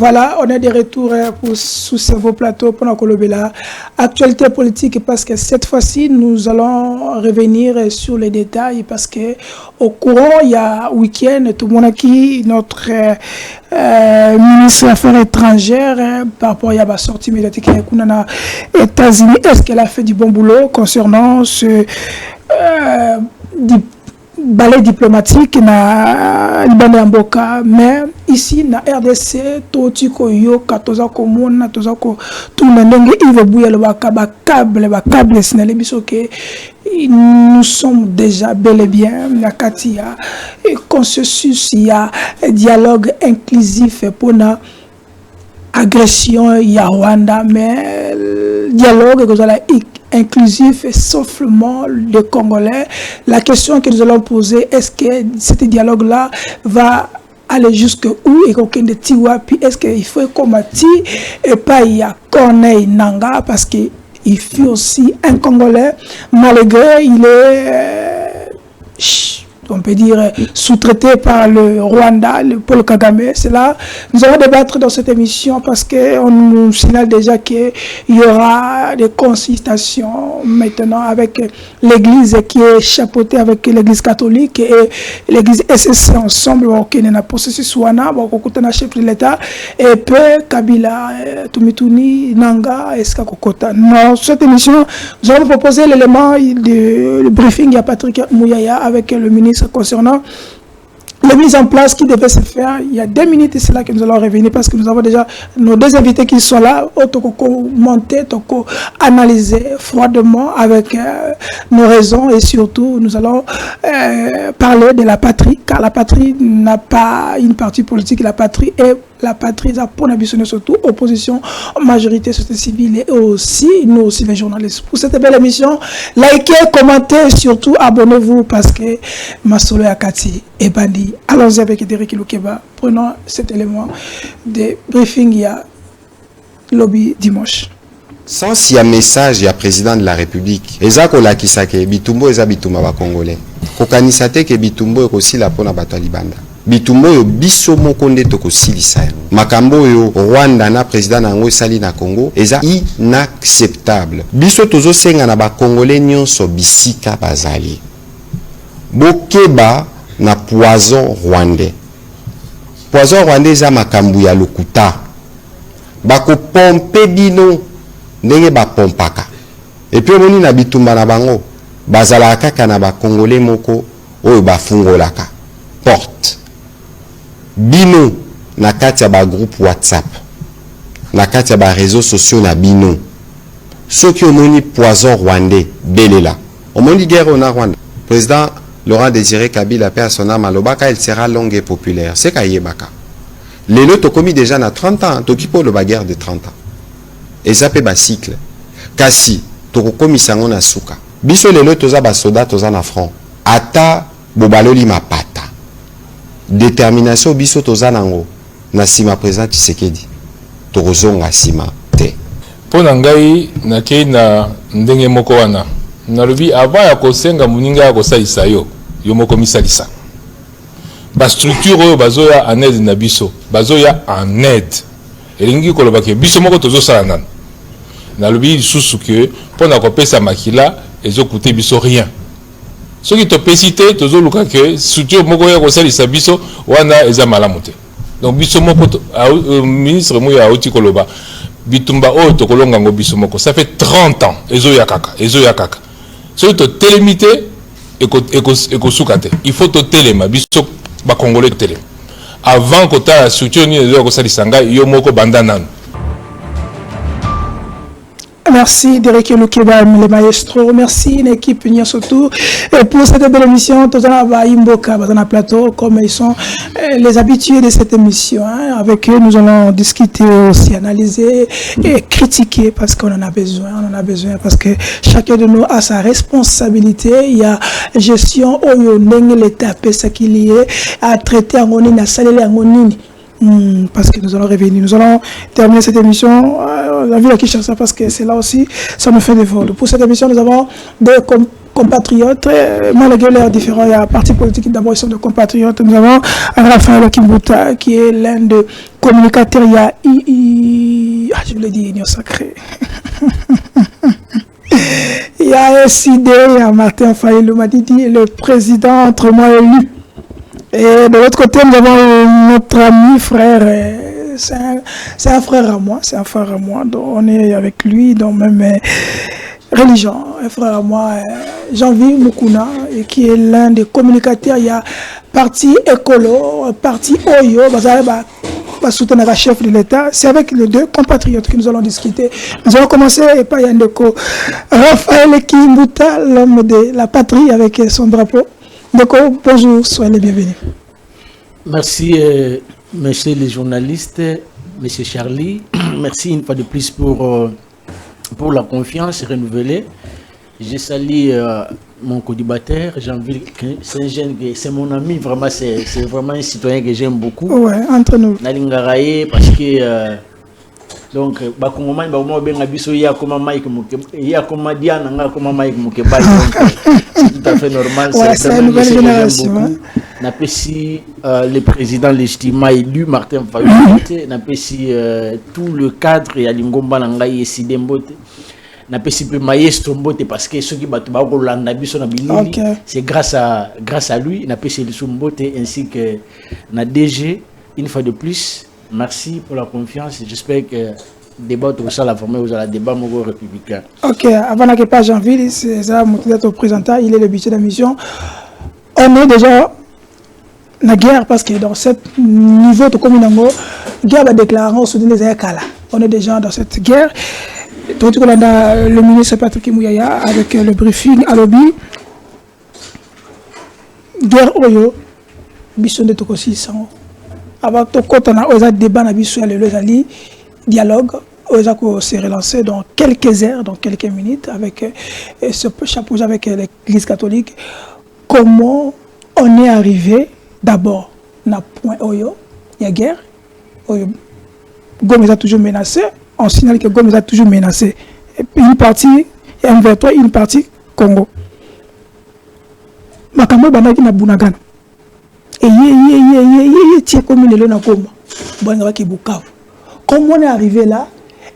Voilà, on est de retour sous vos plateaux pour la Colobela. Actualité politique, parce que cette fois-ci, nous allons revenir sur les détails, parce que au courant, il y a week-end, tout le monde qui notre ministre des Affaires étrangères, par rapport à la sortie médiatique aux États-Unis, est-ce qu'elle a fait du bon boulot concernant ce balai diplomatique na Libane Mboka, mais ici na RDC toti ko yo katoza ko mona toza ko tout na ndenge il veut bouiller le câble sinale biso que nous sommes déjà bel et bien na katia et consensus, il y a dialogue inclusif pour na agression ya Rwanda, mais dialogue que la inclusif et sauflement les Congolais. La question que nous allons poser, est-ce que ce dialogue-là va aller jusqu'où et qu'aucun de Tiwapi, est-ce qu'il faut combattre et pas il y a Corneille Nanga, parce qu'il fut aussi un Congolais, malgré il est on peut dire sous-traité par le Rwanda, le Paul Kagame. C'est là, nous allons débattre dans cette émission parce qu'on nous signale déjà qu'il y aura des consultations maintenant avec l'église qui est chapeautée avec l'église catholique et l'église SSC ensemble. Ok, on a processus Wana, on a chef de l'État et peu Kabila, Tumituni, Nanga, Eska Kokota. Dans cette émission, nous allons proposer l'élément de briefing. Il y a Patrick Mouyaya avec le ministre concernant la mise en place qui devait se faire. Il y a 2 minutes et c'est là que nous allons revenir parce que nous avons déjà nos 2 invités qui sont là, monter, analyser froidement avec nos raisons et surtout nous allons parler de la patrie, car la patrie n'a pas une partie politique, la patrie est la patrie pour l'ambition, surtout opposition, majorité, société civile et aussi nous aussi les journalistes. Pour cette belle émission, likez, commentez, surtout abonnez-vous parce que Masolo Yakati est bandit. Allons-y avec Derek Lukeba. Prenons cet élément de briefing. Il y a lobby dimanche. Sans s'il y a message, il y a président de la République. Ezako la kisake bitumbo eza bituma ba congolais. Kokanisate ke bitumbo aussi la pona bato libanda. Bitumbo yo biso moko nde tokosilisa yango. Makambo yo Rwanda na président nango esali na Congo eza inacceptable. Biso tozosenga na ba congolais nyonso bisika bazali. Bokeba na poison rwandais. Poison rwandais eza makambo ya lokuta. Bako pompe bino ndenge ba pompaka. Et puis moni na bitumba na bango bazala kaka na ba congolais moko oyo bafungolaka porte. Bino na kati ya ba groupe WhatsApp, na kati ya ba réseaux sociaux na bino. Ceux qui ont poison rwandais belela. Omoni guerre na Rwanda. Président Laurent Désiré Kabila paix à son âme alobaka elle sera longue et populaire. C'est kayebaka. Lelo to commis déjà na 30 ans, to kipo lo ba guerre de 30 ans. Et ça pe ba cycle. Kasi to komi sango na suka. Biso lelo toza ba soda toza na front. Ata bobaloli mapata. Détermination biso toza nango na sima président Tshisekedi tokozonga sima te pona ngai na kei na ndenge moko wana na lobi avant ya kosenga muninga ya kosalisa yo moko misalisa ba structure oyo bazoya en aide na biso bazoya en aide elingi koloba ke biso moko tozosala nana na lobi susu ke pona kopesa makila ezokute biso rien. Ce qui te pécité, tu as que soutien moko ya kosalisa biso wana eza malamu te. Donc biso moko ministre moya auti koloba bitumba o to kolonga ngo biso moko ça fait 30 ans ezo ya kaka. Ce qui te télémité et sukate. Il faut te téléma biso ba congolais télé. Avant que ta soutien ni ezo kosalisa nga yo moko bandana. Merci Derek Lukeba, le maestro. Merci l'équipe surtout pour cette belle émission. Tous en a plateau comme ils sont les habitués de cette émission. Hein. Avec eux, nous allons discuter aussi, analyser et critiquer parce qu'on en a besoin. On en a besoin parce que chacun de nous a sa responsabilité. Il y a gestion où l'État peut ce qu'il y est à traiter en onini, à saler en onini. Parce que nous allons revenir. Nous allons terminer cette émission. La ville à Kinshasa parce que c'est là aussi, ça nous fait des vols. Pour cette émission, nous avons compatriotes, malgré leurs différents, il y a partis politiques d'abord, ils sont de compatriotes. Nous avons Raphaël Kimbuta, qui est l'un des communicateurs, je voulais dire Union Sacrée. Il y a SID, il y a Martin Fayulu Madidi, le président entre moi et lui. Et de l'autre côté, nous avons notre ami, frère, c'est un frère à moi, donc on est avec lui dans même religion, un frère à moi, Jean-Vie Mukuna, qui est l'un des communicateurs. Il y a parti écolo, parti Oyo, soutenir la chef de l'État. C'est avec les deux compatriotes que nous allons discuter. Nous allons commencer par Yandeko Raphaël Kimbuta, l'homme de la patrie avec son drapeau. Ndeko, bonjour, soyez les bienvenus. Merci, monsieur les journalistes, monsieur Charlie. Merci une fois de plus pour la confiance renouvelée. Je salue mon co-débatteur, Jean-Ville Saint-Jean, c'est mon ami, vraiment, c'est vraiment un citoyen que j'aime beaucoup. Ouais, entre nous. Nalingaraye, parce que donc, Bakongomani, il y a comme Mike Mouké, il y a comme Diana, comme Mike Mouké, c'est tout à fait normal. Ouais, c'est une nouvelle génération. Napesi le président légitime élu Martin Fayulu, napesi tout le cadre et Alingomba Nangai et Sidembote. Napesi pe maestro Mbote parce que ceux qui battent Rolanda biso na bilili, c'est grâce à lui napesi le Mbote ainsi que na DG. Une fois de plus, merci pour la confiance. J'espère que débat tout ça la formée aux la débat mogo républicain. OK, avant que pas Jean-Ville, c'est ça mon présentant, il est le budget de la mission. On est déjà la guerre parce que dans ce niveau de communango, guerre va déclarer au Soudan des Ayakala. On est déjà dans cette guerre. Donc on a le ministre Patrick Mouyaya avec le briefing à l'obby. Guerre Oyo, Bisson de Tokosi sans. Avant tout quand on a osé débat na Bisson à l'Ozali, dialogue, osé se relancer dans quelques heures, dans quelques minutes avec ce chapeau avec l'Église catholique. Comment on est arrivé d'abord na point Oyo, il y a guerre. Oyo, Gomez a toujours menacé. On signale que Gomez a toujours menacé. Et puis une partie M23, une partie Congo. Makambo banaki na Bunagan. Et tiens comme il est na Goma. Bon qui Bukavu. Comment on est arrivé là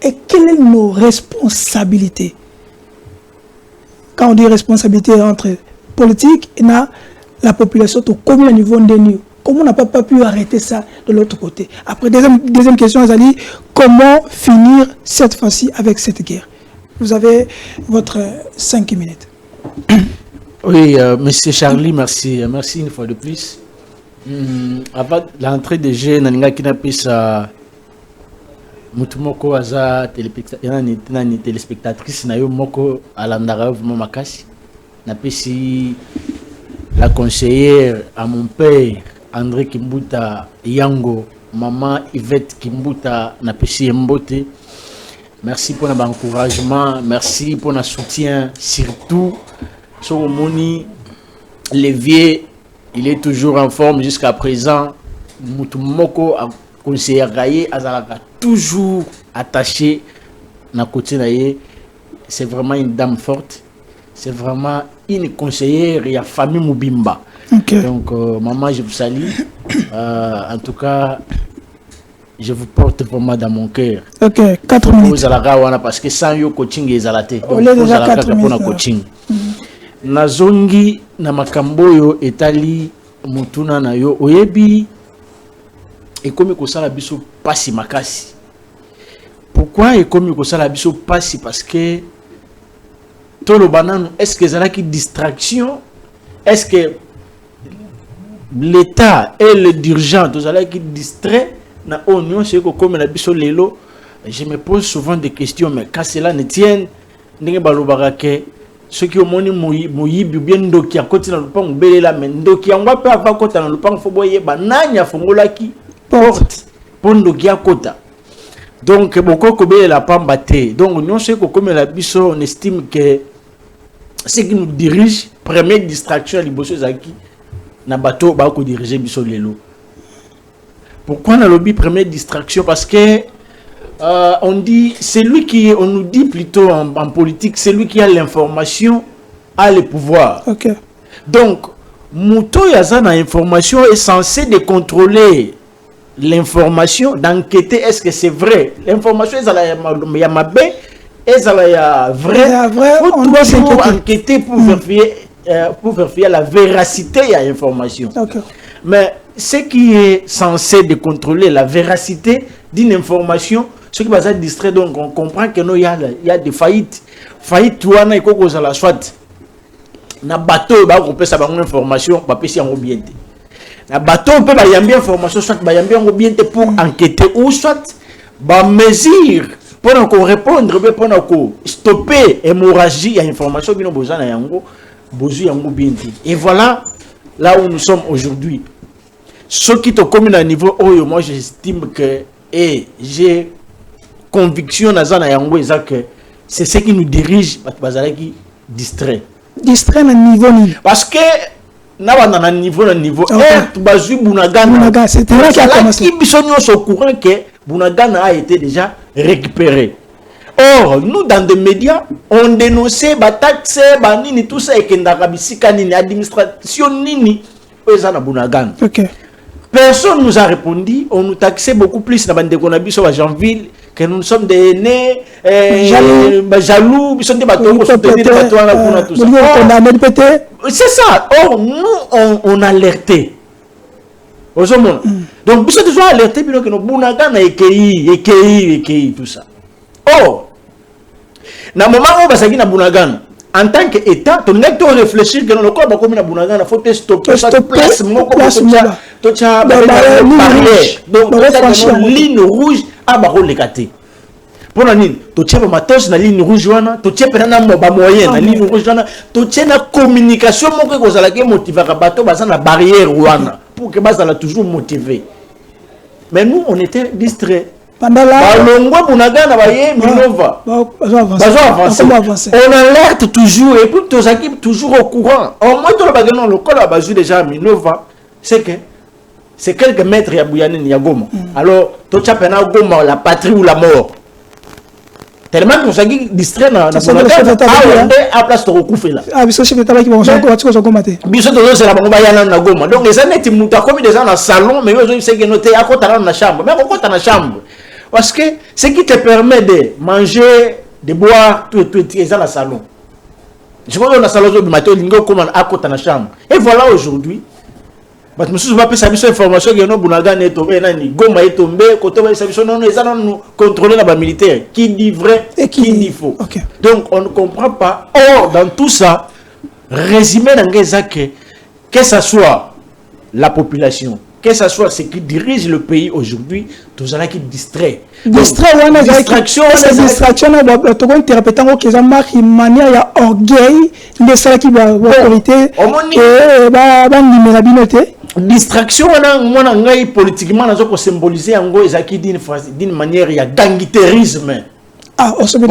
et quelles sont nos responsabilités? Quand on dit responsabilité entre politique et la population, tout comme le niveau de nous. Comment on n'a pas pu arrêter ça de l'autre côté? Après, deuxième question, Azali, comment finir cette fois-ci avec cette guerre? Vous avez votre 5 minutes. Oui, monsieur Charlie, merci. Merci une fois de plus. Avant l'entrée des jeunes, Naninga Kinapisa, Mutumoko Aza, téléspectatrice, Nayo Moko, Alandara, Makasi, Napesi, la conseillère à mon père, André Kimbuta Yango, maman Yvette Kimbuta Napesi Mbote. Merci pour l'encouragement, merci pour le soutien, surtout sur Moni Lévier, il est toujours en forme jusqu'à présent. Moutoumoko a conseillé Gaye Azalaka toujours attaché na côté naye. C'est vraiment une dame forte, c'est vraiment une conseillère et la famille Moubimba. Okay. Donc, maman, je vous salue. En tout cas, je vous porte vraiment dans mon cœur. Ok, 4 minutes. Parce que sans yo coaching, ils ont raté. On est déjà 4 minutes. Coaching. Nazongi na makamboyo etali mutuna na yo oyebi ekomi kosala biso pasi makasi. Pourquoi ekomi kosala biso pasi? Parce que tolo bananu, est-ce que ça qui distraction? Est-ce que l'État et le dirigeant tous allez qui distrait na oignon c'est que comme la biso lelo? Je me pose souvent des questions, mais quand cela ne tient ndenge balobaka ke ceux qui ont moni moyibi bien ndoki a côté na lupango belela mais ndoki yango pe ava kota na lupango fo boye bananya fongolaki porte pour ndoki a kota. Donc boko ko belela pamba te. Donc non c'est que comme la biso on estime que ce qui nous dirige première distraction liboso zaki na bateau ba ko diriger biso lelo. Pourquoi na lobby première distraction? Parce que on dit, c'est lui qui, on nous dit plutôt en politique, c'est lui qui a l'information a le pouvoir. Ok. Donc, Mouto Yazana information est censé de contrôler l'information, d'enquêter est-ce que c'est vrai. L'information est à ma baie, est à vrai. On doit enquêter pour vérifier la véracité de l'information. Okay. Mais ce qui est censé de contrôler la véracité d'une information, ce qui va être distrait, donc on comprend que il y a des faillites. Faillite, il y a la soit. Na bateau, on peut savoir une information, on peut si on bien. Na bateau, on peut y avoir information, soit y avoir bien pour enquêter ou soit ba mesure pour qu'on répondre, pour stopper l'hémorragie à l'information, bien besoin na yango, besoin yango bien. Et voilà là où nous sommes aujourd'hui. Ce qui te commune à niveau où moi j'estime que et j'ai conviction na yango que c'est ce qui nous dirige, qui distrait. Distrait à niveau ni. Parce que na niveau tu bazu Bunagana c'était là qui a commencé. Qui sont au courant que Bunagana a été déjà récupéré. Or nous dans des médias on dénonçait ba taxe ba nini tout ça et que ndakabisika nini administration nini ezana Bunagana. OK. Personne nous a répondu, on nous taxait beaucoup plus dans bande konabiso à Janville que nous sommes des nés jaloux, nous sommes des bateaux pour soutenir des bateaux là pour tout ça. C'est ça. Or nous on alerté. Donc nous sommes toujours alertés puis que nos Bunagana EKI tout ça. Or na moment où basaki na Bunagana en tant qu'État, tu dois réfléchir que le corps comme na Bunagana, faut te stopper cette place donc ligne rouge à baro les caté. Pour la ligne, tu tiens matos na ligne rouge wana, tu tiens pendant ba moyen na ligne rouge wana, tu tiens la communication mo que kozala ke motiver ka bateau baza na barrière wana pour que bazala toujours motivé. Mais nous on était distraits. Pendant là, on alerte toujours et puis tous équipes toujours au courant. Au moins tout le bagage le col a déjà Minova, c'est que c'est quelques mètres à Bouyane Niagoma. Alors tout ça pena Goma la patrie ou la mort. Tellement que ça qui distrait na à place de recouffer là. Ah biso chef d'état qui vont se combattre. Biso to c'est la bango yana na Goma. Donc les années tu muta comme des gens dans salon mais eux c'est que noté à côté dans la chambre. Mais à côté dans la chambre. Parce que ce qui te permet de manger, de boire, tout est dans le salon. Je crois que dans le salon, le matin, il y a à côté de la chambre. Et voilà aujourd'hui. Je me suis dit que cette information que Bunagana est tombé, Goma est tombé, côté nous contrôler la militaire. Qui dit vrai et qui dit faux. Okay. Donc on ne comprend pas. Or, dans tout ça, résumé dans que ce soit la population, que ce soit ce qui dirige le pays aujourd'hui, tout ça qui distrait. Distraction, tu peux interpréter que ça marque une manière de orgueil, de ça qui va autorité, distraction, politiquement, on a symbolisé d'une manière de gangsterisme. Ah, on se met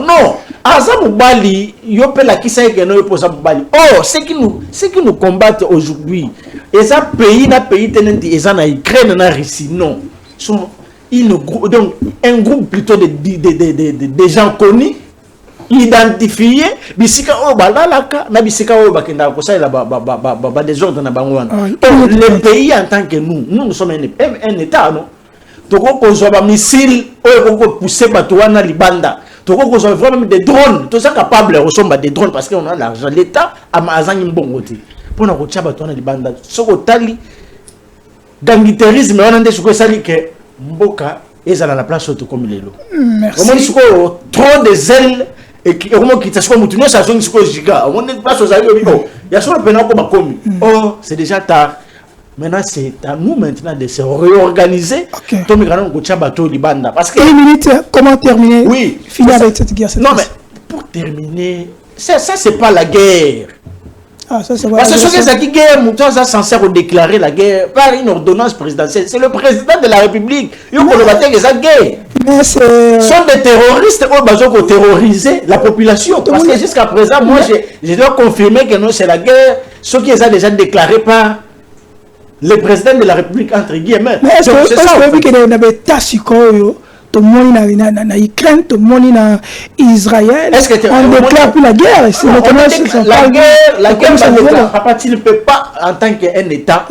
non, Azamubali, yopela kisa ekeno yoposa mubali. Oh, ce qui nous combattent aujourd'hui, et ça pays na pays tenenti, et ça na Ukraine na Russie, non. Sont donc un groupe plutôt de gens connus, identifiés, bisika o balalaka, na bisika o bakenda kosa la désordre na bangwana. Les pays en tant que nous sommes un État, non. Toko kozwa ba missile oyo ko pousser bato wana libanda. Toko kozwa vraiment des drones, tout ça capable ressemble des drones parce qu'on a l'argent. L'État a mazangi mbongote. Pour na kotia bato wana libanda. Soko tali gangsterisme wana nde soko sali ke mboka ezala na place auto comme lelo. Merci. Comment soko trop de zèle et comment qui t'assoit mutuno ça songi soko giga. On est place aux amis oh, ya soko pena ko bakomi. Oh, c'est déjà tard. Maintenant, c'est à nous maintenant de se réorganiser. Okay. Parce que... Une minute, comment terminer? Oui. Finir avec cette guerre. Non, mais pour terminer, ça c'est pas la guerre. Ah, ça c'est parce que ce qui guerre, Mouton est censé déclarer la guerre par une ordonnance présidentielle. C'est le président de la République. Il faut le battre avec guerre. Mais c'est... sont des terroristes qui ont terrorisé la population. Parce que jusqu'à présent, moi, je dois confirmer que non, c'est la guerre. Ce qui est déjà déclaré par le président de la République, entre guillemets. Mais est-ce que vous avez vu qu'il y a un tas tout le monde na Ukraine, tout le monde na Israël. On déclare plus la guerre. La guerre, papa, tu ne peux pas, en tant qu'un État,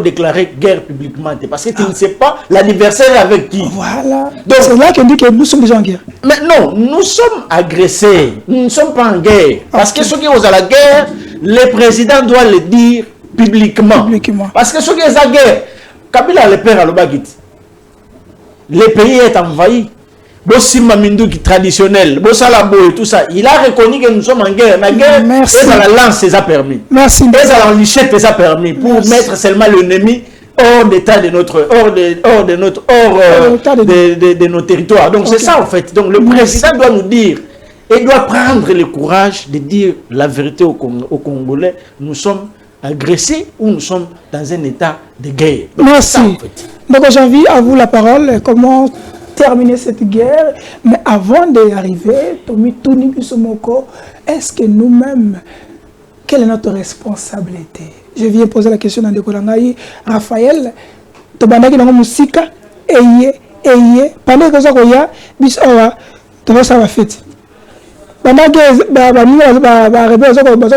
déclarer guerre publiquement. Parce que tu ne sais pas l'adversaire avec qui. Voilà. Donc c'est là qu'on dit que nous sommes déjà en guerre. Mais non, nous sommes agressés. Nous ne sommes pas en guerre. Parce que ceux qui sont à la guerre, le président doit le dire publiquement. Parce que ceux qui sont à la guerre, Kabila le père à l'Obagit. Le pays est envahi. Bossima Mindouki traditionnel, Bossalabo et tout ça. Il a reconnu que nous sommes en guerre. La guerre, et dans la lance, ça a permis. Merci. Et dans la lichette, ça a permis. Pour mettre seulement l'ennemi hors d'état de notre, de nos territoires. Donc c'est ça en fait. Donc le président doit nous dire, et doit prendre le courage de dire la vérité aux Congolais. Nous sommes agressés ou nous sommes dans un état de guerre. Donc, merci. ça, en fait. Donc j'ai envie à vous la parole. Comment terminer cette guerre? Mais avant d'y arriver, est-ce que nous-mêmes, quelle est notre responsabilité? Je viens poser la question à Ndekolangaï, Raphaël, Tobandaki dans Moussika, pendant que ça y a, bisowa, tu vas savoir fait. Pendant que va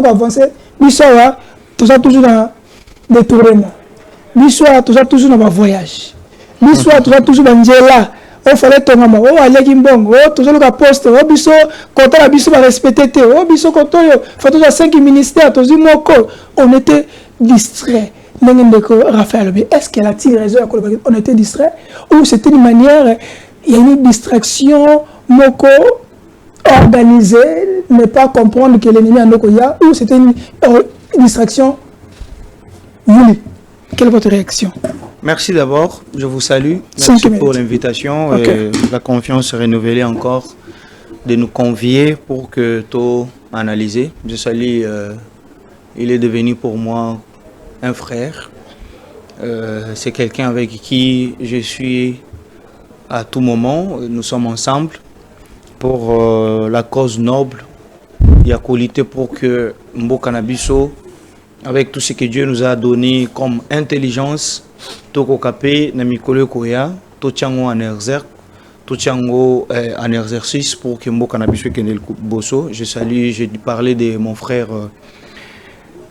avancer, bisowa, tout ça toujours dans détournement. Bisowa, tout ça toujours dans voyage. Bisowa, tout ça toujours dans Njela. On fallait ton maman, oh allez Gimbong, oh toujours le poste, oh biso, quand la biso va respecter, oh biso quand on faut toujours 5 ministères, toujours moko, on était distrait. Raphaël, est-ce qu'elle a tiré raison? On était distrait ou c'était une manière, il y a une distraction, moko organisée, ne pas comprendre que l'ennemi a nokoya, ou c'était une distraction voulue? Quelle est votre réaction? Merci d'abord, je vous salue. Merci pour l'invitation. Okay. La confiance renouvelée encore de nous convier pour que tout analyser. Je salue, il est devenu pour moi un frère. C'est quelqu'un avec qui je suis à tout moment. Nous sommes ensemble pour la cause noble. Il y a qualité pour que Mboka Nabiso, avec tout ce que Dieu nous a donné comme intelligence, Toko Kapé, Namikole Koya, Tochango en exercice pour que Mboka Nabiso Kendel Bosso. Je salue, j'ai parlé de mon frère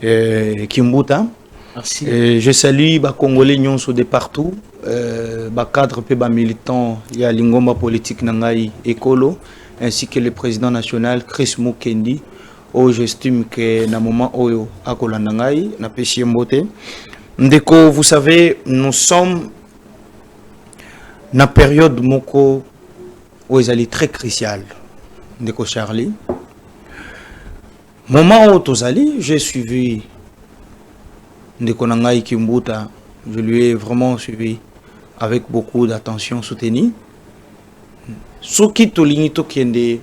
Kimbuta. Merci. Je salue les Congolais de partout, les cadres et les militants, il y a l'ingomba politique Nangaï Ekolo, ainsi que le président national Chris Mukendi. Oh, j'estime que dans le moment où à Kolandangaï, na péché mbote. Ndeko, vous savez, nous sommes dans la période moko où ils allaient très cruciale. Ndeko Charlie. Moment où tous allés, j'ai suivi Ndeko Nangaï Kimbuta. Je lui ai vraiment suivi avec beaucoup d'attention soutenue. Ce qui tolini to kende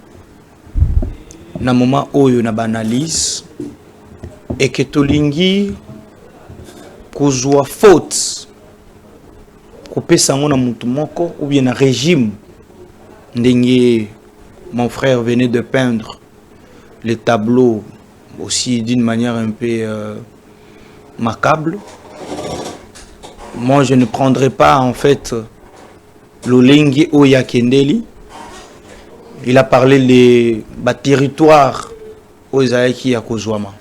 na moment où on a analyse et que tolingi kozwa faute kopé sango na mutu moko ou bien un régime ndenge mon frère venait de peindre les tableaux aussi d'une manière un peu macabre. Moi je ne prendrai pas en fait l'olengi oya kendeli. Il a parlé des territoires aux Aïki à Kozouama.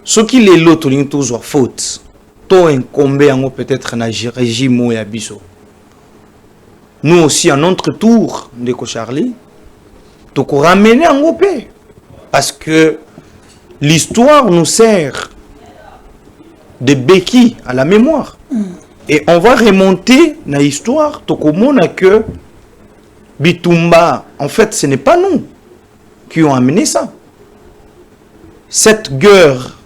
Ce qui est l'autre, il y a toujours faute. Tout incombé en peut-être un régime ou abisso. Nous aussi, à notre tour, de Charlie, nous ramener en paix. Parce que l'histoire nous sert de béquille à la mémoire. Et on va remonter dans l'histoire, tout comme on a que Bitumba, en fait, ce n'est pas nous qui ont amené ça. Cette guerre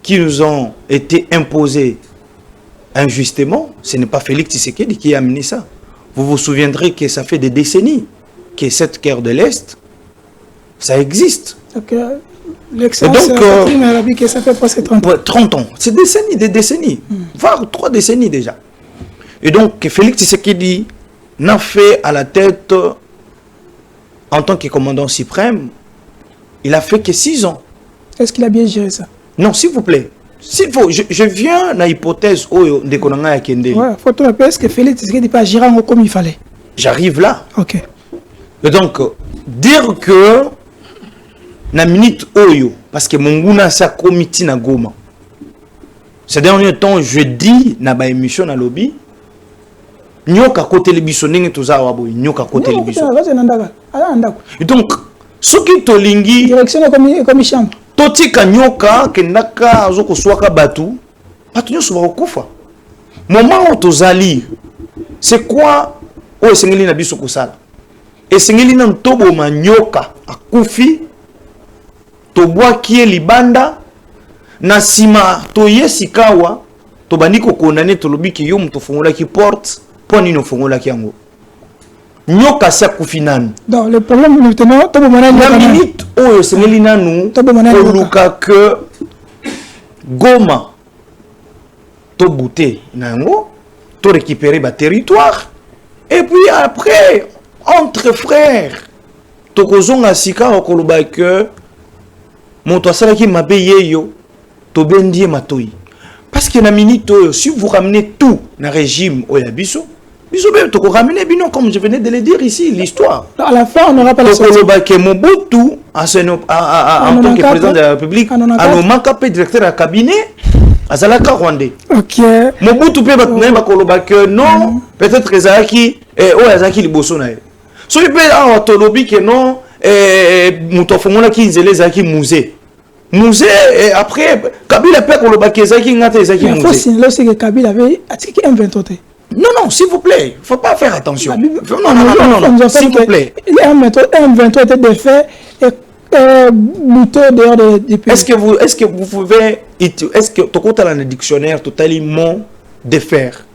qui nous ont été imposée injustement, ce n'est pas Félix Tshisekedi qui a amené ça. Vous vous souviendrez que ça fait des décennies que cette guerre de l'Est, ça existe. Donc, l'excellence que ça fait presque 30 ans. Ouais, 30 ans. C'est des décennies. Voire 3 décennies déjà. Et donc, Félix Tshisekedi n'a fait à la tête, en tant que commandant suprême, il a fait que 6 ans. Est-ce qu'il a bien géré ça? Non, s'il vous plaît. S'il faut, je viens dans l'hypothèse de Konanga Kende. Ouais, faut te rappeler, est-ce que Félix Tshisekedi n'a pas géré comme il fallait? J'arrive là. Ok. Et donc, dire que na minute oyo, parce que Monguna sa comité na Goma. Ces derniers temps, je dis na ba émission na lobby, nyoka côté le biso ndenge toza wabo, nyoka côté le biso. Et donc, ce qui tolingi direction comme chambre. Totika nyoka kendaka azoko swaka batu, batu nyoso ba okufa. Moment où tozali, c'est quoi o sengeli na biso kosala? Et sengeli na tobo manyoka akufi tobwa kie libanda na sima toye sikawa tobandi ko condamner tolobi ki yo muto fongola ki porte po ni no fongola ki yango nyoka sa kufi nanu. Donc le problème maintenant tobo manana la minute oyo sengeli nanu oluka que Goma to bouter nango to récupérer ba territoire et puis après entre frères tokozonga sika okoloba que moto asalaki mabe yeyo to bendie matoi parce que na minute si vous ramenez tout na régime oyabiso biso be to ramener bino comme je venais de le dire ici l'histoire à la fin on n'aura pas la okoloba que Mobutu en tant que président de la République anomaka pe directeur de cabinet azalaka rwandais. OK. Mobutu pe batna bakoloba que non peut-être ezaki oyazaki liboso na ye. So il peut avoir tolobi que non muto fongola ki nzele zaki musée et après Kabila peut koloba que zaki ngata zaki musée. Il faut signaler aussi que Kabila avait attaqué M23. Non, s'il vous plaît, faut pas faire attention. Non, s'il vous plaît. M23 était défait et Mouto dehors des pays. Est-ce que vous pouvez, est-ce que tu as dans le dictionnaire totalement défaire?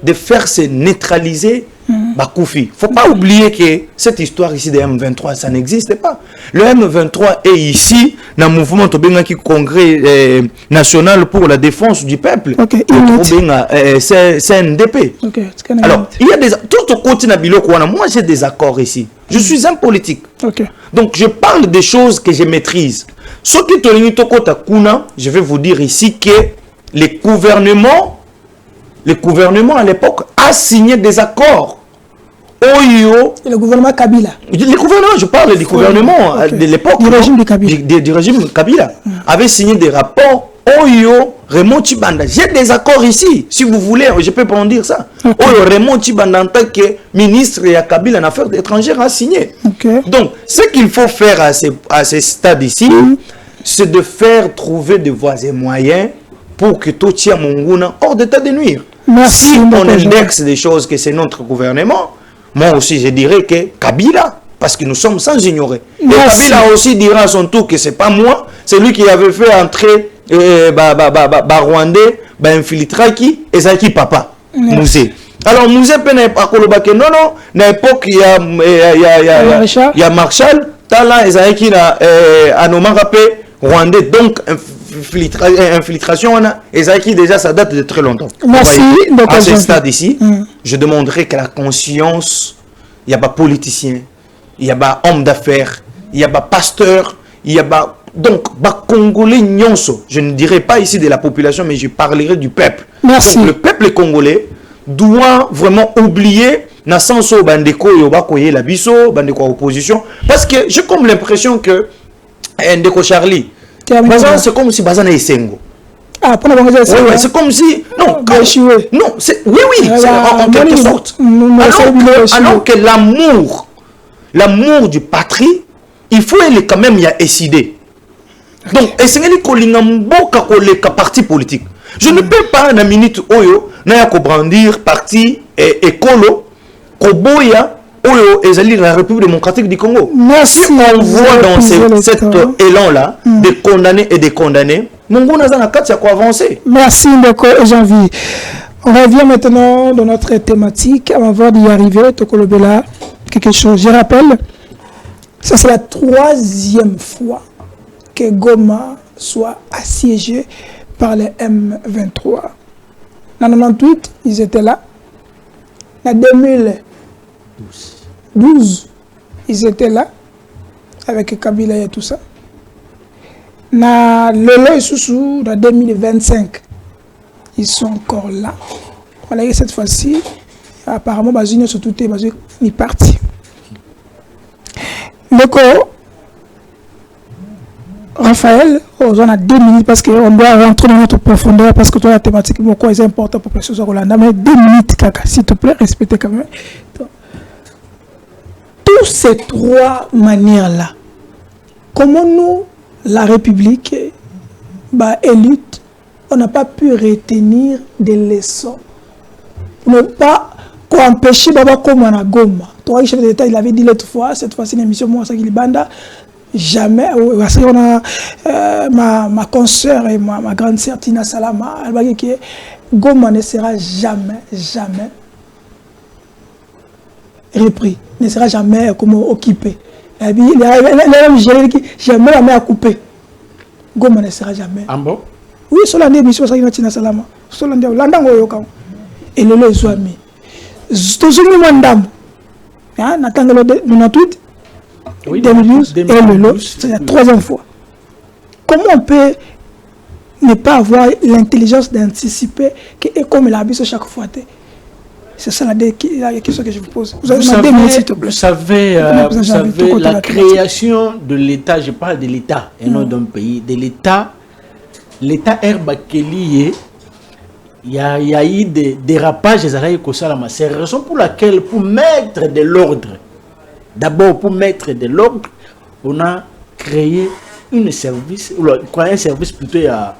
Défaire, c'est neutraliser Bakoufi. Faut pas oublier que cette histoire ici de M23, ça n'existe pas. Le M23 est ici dans le mouvement qui Congrès national pour la défense du peuple. C'est un DP. Alors, il y a des tout au côté de moi j'ai des accords ici. Je suis un politique. Donc je parle des choses que je maîtrise. Ce qui je vais vous dire ici que les gouvernements à l'époque a signé des accords. Et le gouvernement Kabila. Le gouvernement, je parle du gouvernement de l'époque. Du régime de Kabila. Du régime Kabila. Avait signé des rapports. Raymond Chibanda. J'ai des accords ici. Si vous voulez, je peux pas en dire ça. Raymond Chibanda, en tant que ministre et à Kabila en affaires étrangères, a signé. Donc, ce qu'il faut faire à ce stade ici, c'est de faire trouver des voies et moyens pour que tout tient Monguna hors d'état de nuire. Merci. Si on indexe des choses que c'est notre gouvernement, moi aussi je dirais que Kabila, parce que nous sommes sans ignorer. Et Kabila aussi dira à son tour que c'est pas moi, c'est lui qui avait fait entrer Rwandais, infiltraki et Zaki Papa, Mousé. Alors Mousé peut pas que non, à l'époque il y a Marshall, Tala et Zaki Anomarape, Rwandais, donc infiltration et Zaki déjà ça date de très longtemps. Merci. À ce stade ici, je demanderai que la conscience, il n'y a pas politicien, il n'y a pas homme d'affaires, il n'y a pas pasteur, il n'y a pas donc Congolais nyonso. Je ne dirai pas ici de la population, mais je parlerai du peuple. Merci. Donc le peuple congolais doit vraiment oublier na senso bandeko yoba koye la biso bandeko opposition parce que j'ai comme l'impression que Ndeko Charlie c'est comme si Bazana Esengo. Ah, pour c'est comme si non, non, c'est oui, en quelque sorte. Alors que l'amour du patrie, il faut quand même y a décidé. Donc, essayez kolinga mboka koleka parti politique. Je ne peux pas na minute oyo na ya ko brandir parti écolo koboya oyo ezali la République démocratique du Congo. Merci. Si on voit dans cet élan-là de condamner et de condamner, Mongo n'a pas de quoi avancer. Merci beaucoup, Jean-Vie. On revient maintenant dans notre thématique. Avant d'y arriver, Tokolobela, quelque chose. Je rappelle, ça c'est la 3e fois que Goma soit assiégé par les M23. En 98, ils étaient là. En 2012, ils étaient là avec Kabila et tout ça. Na Lolo et Soussou, en 2025, ils sont encore là. Voilà, cette fois-ci, apparemment bazine surtout te bazine ni parti donc Raphaël, on a 2 minutes parce qu'on doit rentrer dans notre profondeur parce que toi la thématique est importante pour les choses à Rolanda. Mais 2 minutes, Kaka, s'il te plaît, respectez quand même. Tous ces 3 manières-là, comment nous, la République, élite, on n'a pas pu retenir des leçons. Ne pas empêcher Baba comme on a Goma. Toi, chef d'État, il avait dit l'autre fois, cette fois-ci, l'émission Moi, ça qui banda. Jamais, parce qu'on a ma consoeur et ma grande sœur Tina Salama, elle va dire que Goma ne sera jamais repris, ne sera jamais occupé. Elle a jamais la main à couper. Goma ne sera jamais. Ah bon? Oui, sur l'année, émission, ça Tina Salama. Sur l'année, l'andango yokam. Et le lot est soigné. Toujours mandam. Nathan de 98. Oui, 2012 et le lot, c'est la 3e fois. Comment on peut ne pas avoir l'intelligence d'anticiper que et comme il a habité chaque fois? C'est ça la question que je vous pose. Vous savez, la création de l'État, je parle de l'État et non d'un pays, de l'État Herbakelié, il y a eu des dérapages, c'est la raison pour laquelle, pour mettre de l'ordre, d'abord, pour mettre de l'ordre, on a créé un service plutôt à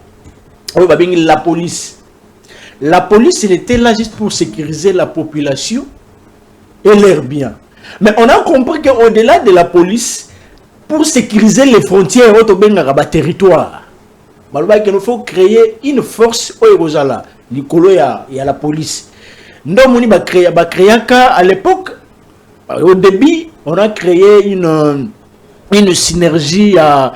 la police. La police, il était là juste pour sécuriser la population et leurs biens. Mais on a compris qu'au-delà de la police, pour sécuriser les frontières, territoire, il faut créer une force il y a la police. Donc, on a créé à l'époque, au début, on a créé une synergie à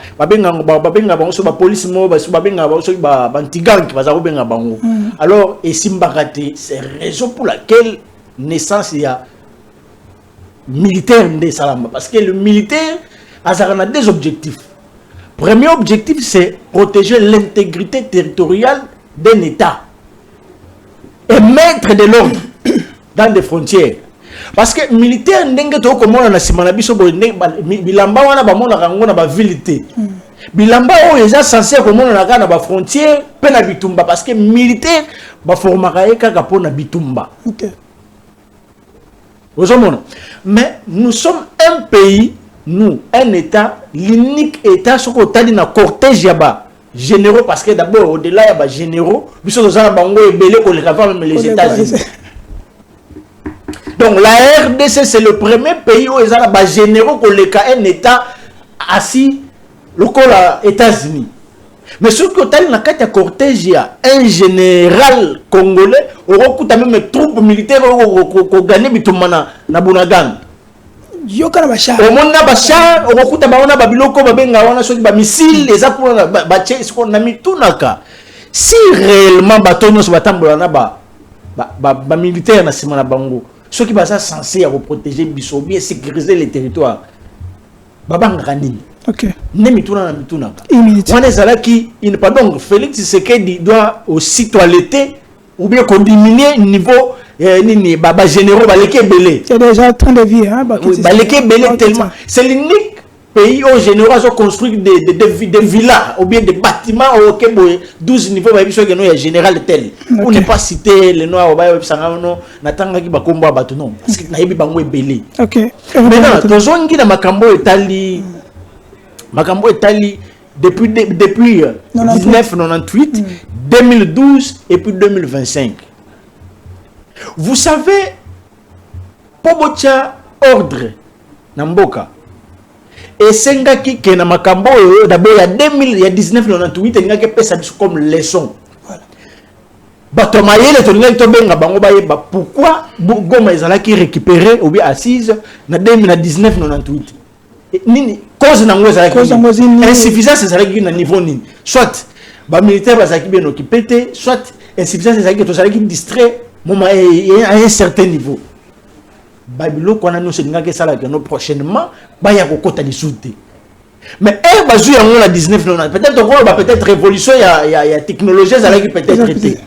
alors et Simbarate, c'est la raison pour laquelle naissance il y a militaire de Salama, parce que le militaire a 2 objectifs. Premier objectif, c'est protéger l'intégrité territoriale d'un État et mettre de l'ordre dans des frontières. Parce que militaire ndenge to komona na simana biso bo bilamba wana ba mona kango na ba vilité. Bilamba o eza censé komona na kana ba frontière pe na bitumba parce que militaire ba formaka kaka pona bitumba. OK. Mais nous sommes un pays, nous, un État, l'unique État sur le na cortège yaba généraux parce que d'abord au-delà yaba généraux, biso tozana bango ebele ko même les États-Unis. Donc la RDC c'est le premier pays où ils ont généraux pour un État assis local aux États-Unis. Mais ce que tu as dans cortège, il y a un général congolais, il même des troupes militaires qui ont gagné na Bunagan. Yoka na bachar. Au monde na bachar, au coup ta baona babiloko babenga wana so ba missile les appo na bache ce qu'on a mis tout naka. Si réellement batono so batambola na ba militaire na sima na bango. Ceux qui sont censés protéger Bissau, bien sécuriser les territoires. Babang Ranini. Ok. Nemituna na mituna. On est là qui, pardon, Félix Tshisekedi doit aussi toiletter ou bien diminuer le niveau baba généraux baleke belé. C'est déjà en train de vivre hein. Baleke belé tellement. C'est l'unique pays où généraux ont construit des villas ou bien des bâtiments au Kebo 12 niveaux ba biso que général tel. On n'est pas cité les noirs au ba sangano natanga ki bakombo batu non parce que na yebi bango ebelé. OK. Maintenant tozongi na makambo etali depuis 1998, 2012 et puis 2025. Vous savez pobocha ordre na mboka et sengaki ke na makambo d'abord il y a 1998 il y a pesa comme leçon. Voilà. Batomayele to ngai to benga bango bayeba pourquoi Goma ezala ki récupérer ou bien assise na 1998. Nini cause na ngo ezala insuffisance ezala ki na niveau nini soit ba militaire bazaki bien occupé soit insuffisance ezala ki to ezala ki distrait moment à un certain niveau. Babilo kona no senga ke sala que no prochainement ba ya kokota lisute. Mais bazu ya ngona 19 peut-être encore peut-être révolution ya technologie ezala ki peut-être traité.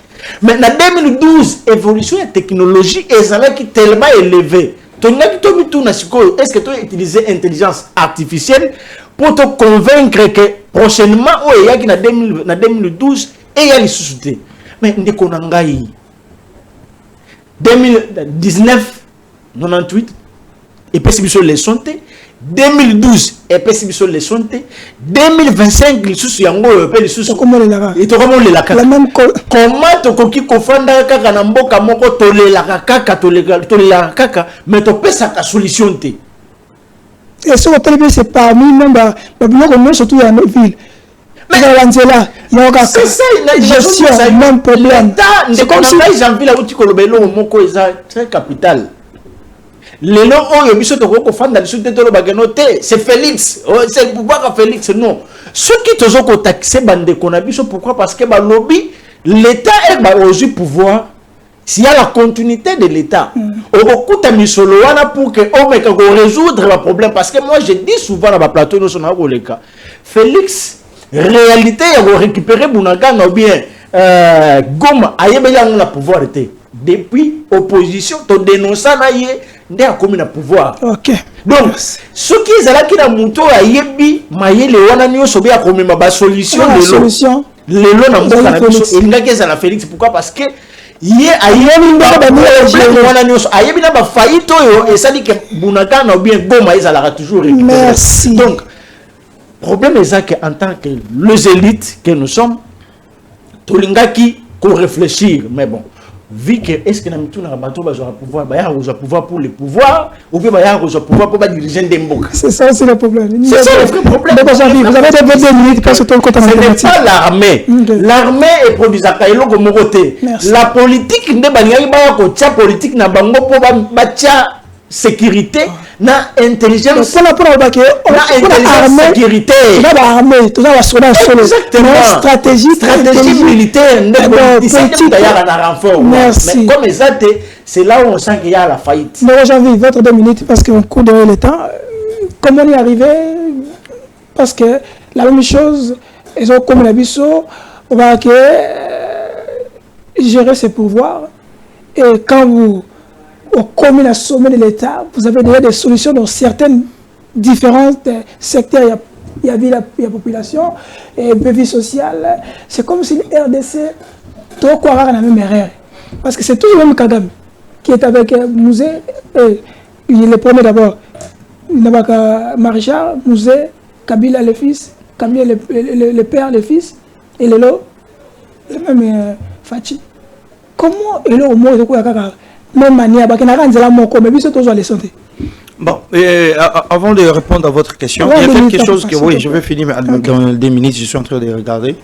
Mais en 2012, évolution de la technologie est tellement élevée. Est-ce que tu as utilisé l'intelligence artificielle pour te convaincre que prochainement, il y a en 2012, et il y a les sociétés. Mais on a 2019, 98, et puis c'est les santé. 2012, et puis c'est les santé. 2025, les sous yango, les sous. Comment les laka? Et comment les laka? La même comment tu koki kofanda kaka na mboka moko tole la kaka mais tu peux ça solution te. Et ce que c'est parmi même surtout dans nos villes. Mais c'est ça, gestion, même problème. C'est comme si les gens là où tu kolobelo moko très capital. Les noms ont mis sur ton fan dans le bagano, c'est Félix, c'est le pouvoir Félix, non. Ceux qui te ont taxé bande qu'on a vu, pourquoi? Parce que lobby, l'État est au pouvoir. S'il y a la continuité de l'État, on va mis solo pour que on résoudre le problème. Parce que moi je dis souvent dans ma plateau, nous sommes dans le cas. Félix, réalité, il va récupérer Bounagan ou bien Goma, aïe, il y a le pouvoir. Depuis opposition, tu dénonces nde akomi na pouvoir. OK. Donc ce qui est là qui na muto ayebi mayele wana nyonso be akomi ma solution de solution lelo na mboka na biso elinga keza na Félix. Pourquoi? Parce que ye ayebi ndeko wana nyonso ayebi na ba faillite oyo esali ke Bunaka na bien Goma ezalaka toujours récupéré. Merci. Donc problème est ça que en tant que les élites que nous sommes tolingaki qu'on réfléchir, mais bon vu que est-ce que nous avons pouvoir pour le pouvoir ou bien pouvoir pour diriger des mboka. C'est ça aussi le problème. C'est ça le vrai problème. Vous avez des 2 minutes parce que tout le côté. Ce n'est pas l'armée. L'armée est produisant la politique n'est pas politique na bango pour sécurité na intelligence pour na sécurité stratégie militaire merci. Comme c'est là où on sent qu'il y a la faillite. Mais aujourd'hui votre 2 minutes parce qu'on court derrière le temps. Comment on y est arrivé? Parce que la même chose ils ont comme la biseau on va gérer ses pouvoirs et quand vous au commun à sommet de l'État, vous avez déjà des solutions dans certains différents secteurs. Il y a vie, il y a population, et vie sociale. C'est comme si le RDC, trop quoi rare la même erreur. Parce que c'est toujours le même Kagame qui est avec Mouzé. Il est le premier d'abord. Il n'a pas Marichal, Mouzé, Kabila le fils, Kabila le père, le fils, et le même Fachi. Comment est-ce au moins de quoi même manière, bon, avant de répondre à votre question, il y a quelque chose que, oui, je vais finir dans 2 minutes, je suis en train de regarder.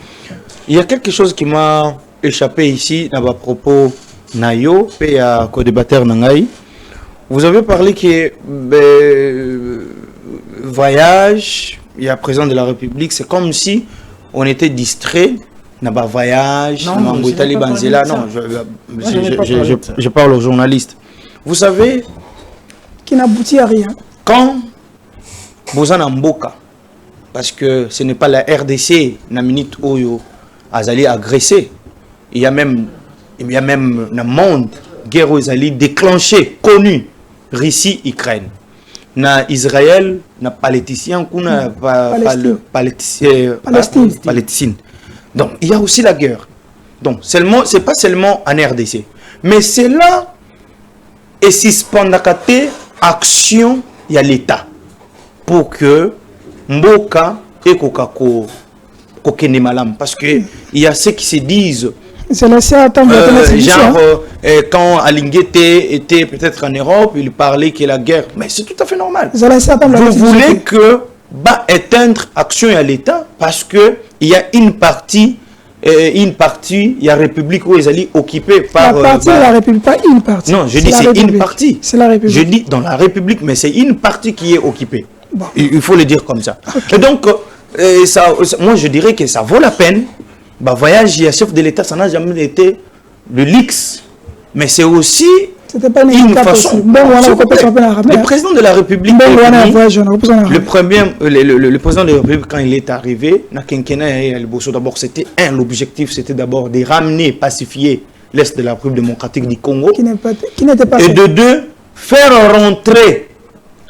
Il y a quelque chose qui m'a échappé ici, dans vos propos, Nayo, et à co-débatteur Nangaï. Vous avez parlé que voyage, il y a président de la République, c'est comme si on était distrait. N'a pas voyage, non, je parle aux journalistes. Vous savez, qui n'aboutit à rien. Quand vous en Mboka, parce que ce n'est pas la RDC, na minute où Azali agressé, il y a même dans le monde, guerre aux Azali déclenchée, connue, Russie-Ukraine. Na Israël, na Palestinien, Palestine. Donc, il y a aussi la guerre. Donc, c'est pas seulement en RDC. Mais c'est là, et si spandakate, action, il y a l'État. Pour que Mboka et Kokako Kokene Malam. Parce que il y a ceux qui se disent. Quand Alinguete était peut-être en Europe, il parlait que la guerre. Mais c'est tout à fait normal. Vous voulez que éteindre action à l'État parce que il y a une partie, il y a la République où ils allaient occupée par... La partie de la République, pas une partie. Non, je dis c'est une partie. C'est la République. Je dis dans la République, mais c'est une partie qui est occupée. Bon. Il faut le dire comme ça. Okay. Et donc, moi je dirais que ça vaut la peine. Voyage, il y a chef de l'État, ça n'a jamais été le luxe. Mais c'est aussi C'était pas une façon. S'il vous plaît. Le président de la République, le président de la République, quand il est arrivé, d'abord, c'était l'objectif, c'était d'abord de ramener, pacifier l'Est de la République démocratique du Congo. Qui n'était pas et de deux, faire rentrer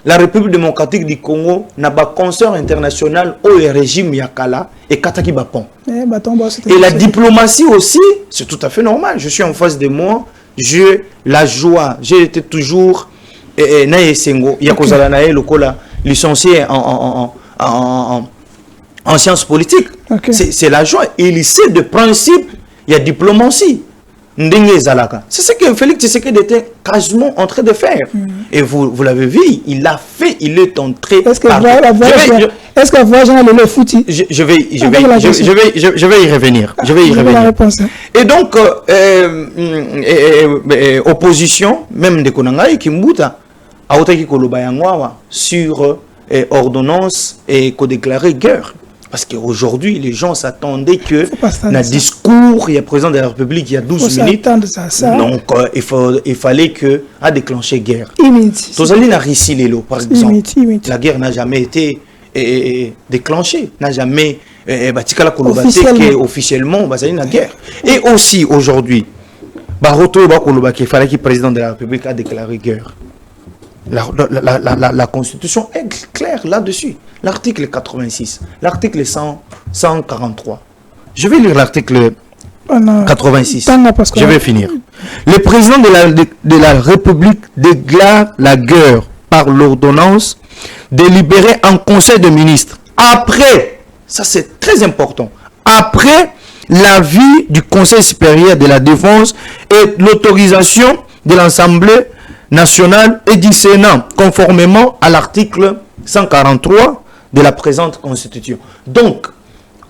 la République démocratique du Congo dans le concert international au régime Yakala et Kataki Bapon. Et la diplomatie aussi, c'est tout à fait normal. Je suis en face de moi, j'ai la joie, j'ai été toujours licencié en sciences politiques. C'est la joie. Et lycée de principe, il y a diplomatie. C'est ce que Félix Tshisekedi était quasiment en train de faire. Et vous l'avez vu, il l'a fait, il est entré. Est-ce que la voyage le fouti? Je vais y revenir. Je vais y revenir. Et donc, opposition, même de Konangai, Kimbuta, a été sur ordonnance et qu'on déclarait guerre. Parce qu'aujourd'hui, les gens s'attendaient que dans le discours, il y a le président de la République, il y a 12 minutes. Donc, il fallait que à déclencher guerre. Tozali na Russie Lelo, par exemple. La guerre n'a jamais été déclenchée, n'a jamais officiellement la guerre. Et aussi, aujourd'hui, il fallait que le président de la République a déclaré guerre. La Constitution est claire là-dessus. L'article 86, l'article 143. Je vais lire l'article 86. Je vais finir. Le président de la République déclare la guerre par l'ordonnance délibérée en Conseil des ministres. Après, ça c'est très important, après l'avis du Conseil supérieur de la défense et l'autorisation de l'Assemblée nationale et du Sénat, conformément à l'article 143 de la présente Constitution. Donc,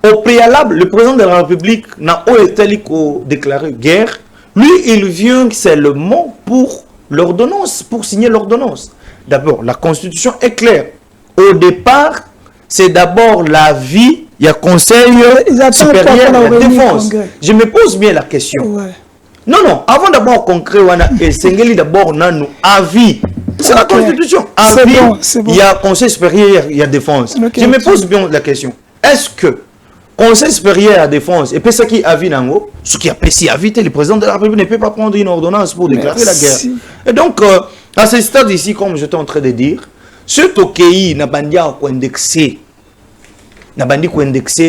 au préalable, le président de la République n'a pas été déclaré guerre. Lui, il vient seulement pour l'ordonnance, pour signer l'ordonnance. D'abord, la Constitution est claire. Au départ, c'est d'abord l'avis, il y a Conseil supérieur de la défense. Je me pose bien la question. Ouais. Non, avant d'abord concret, et d'abord avis. C'est la Constitution. Avis, bon. Il y a Conseil supérieur, il y a défense. Je me pose bien la question. Est-ce que Conseil supérieur à la défense, et puis ce qui avis nango, ce qui apprécie avis, le président de la République ne peut pas prendre une ordonnance pour déclarer la guerre. Et donc, à ce stade ici, comme j'étais en train de dire, ce Tokei n'a pas indexé,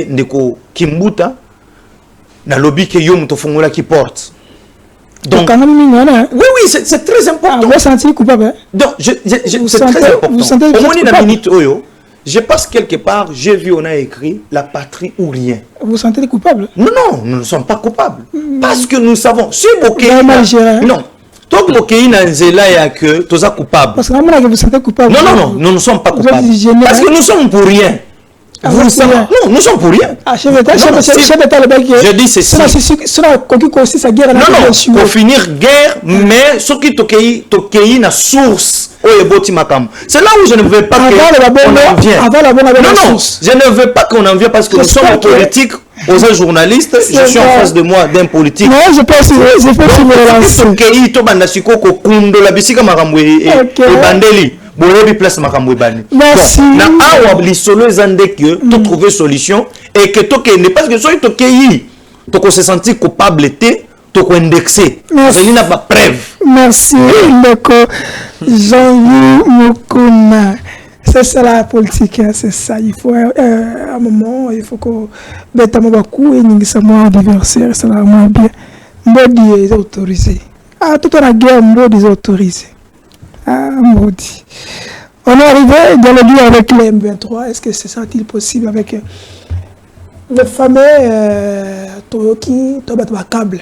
ndeko Kimbuta, na lobby que yom tofungola qui porte. Donc, oui, c'est très important. Vous sentez coupable? Donc, c'est très important. Vous sentez coupable? Je passe quelque part, j'ai vu, on a écrit la patrie ou rien. Vous sentez coupables? Non, nous ne sommes pas coupables. Parce que nous savons, si Bokei. Non. Tant que Bokei n'a pas que tu es coupable. Parce que vous sentez coupable. Non, nous ne sommes pas coupables. Parce que nous sommes pour rien. Non, nous sommes pour rien. Je dis ceci. Non, pour finir guerre, mais ce qui est la source. C'est là où je ne veux pas qu'on en vienne. Non, je ne veux pas qu'on en vienne parce que nous sommes politiques, aux journalistes, je suis en face de moi d'un politique. Non, je pense que je Merci. Tu trouver solution et que tu parce que soit tu se sentir coupable, tu indexé. Il n'a pas preuve. Merci, Jean-Yves Mukuna. C'est ça la politique, c'est ça. Il faut un moment, il faut que Betamabakou et Ningisamo anniversaire, c'est la moins bien. Modi est autorisé. Ah, tout la guerre, Modi est autorisé. Ah, Modi. On est arrivé dans le lieu avec les M23. Est-ce que c'est ça-t-il possible avec le fameux Toyoki, Tobatobakable?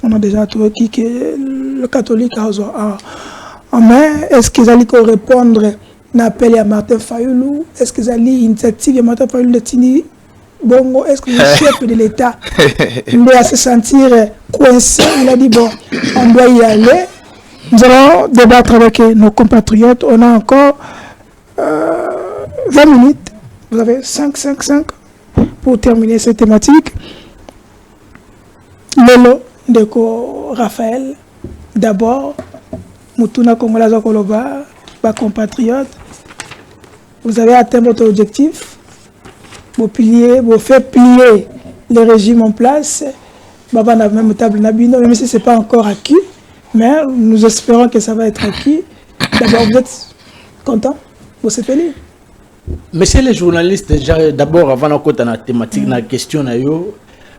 On a déjà Toyoki qui est le catholique en main. Est-ce qu'ils allaient répondre à l'appel à Martin Fayoulou? Est-ce qu'ils allaient initiative à Martin Fayoulou de Tini Bongo? Est-ce que le chef de l'État doit se sentir coincé? Il a dit bon, on doit y aller. Nous allons débattre avec nos compatriotes. On a encore 20 minutes. Vous avez 5 pour terminer cette thématique. Lolo, Deco, Raphaël, d'abord, Mutuna Congolais Koloba, ma compatriote, vous avez atteint votre objectif. Vous faites plier le régime en place. Baba n'a même table Nabino, même si ce n'est pas encore acquis, mais nous espérons que ça va être acquis. D'abord, vous êtes content? Vous êtes feliz? Monsieur les journalistes, d'abord, avant de côté la thématique, la question,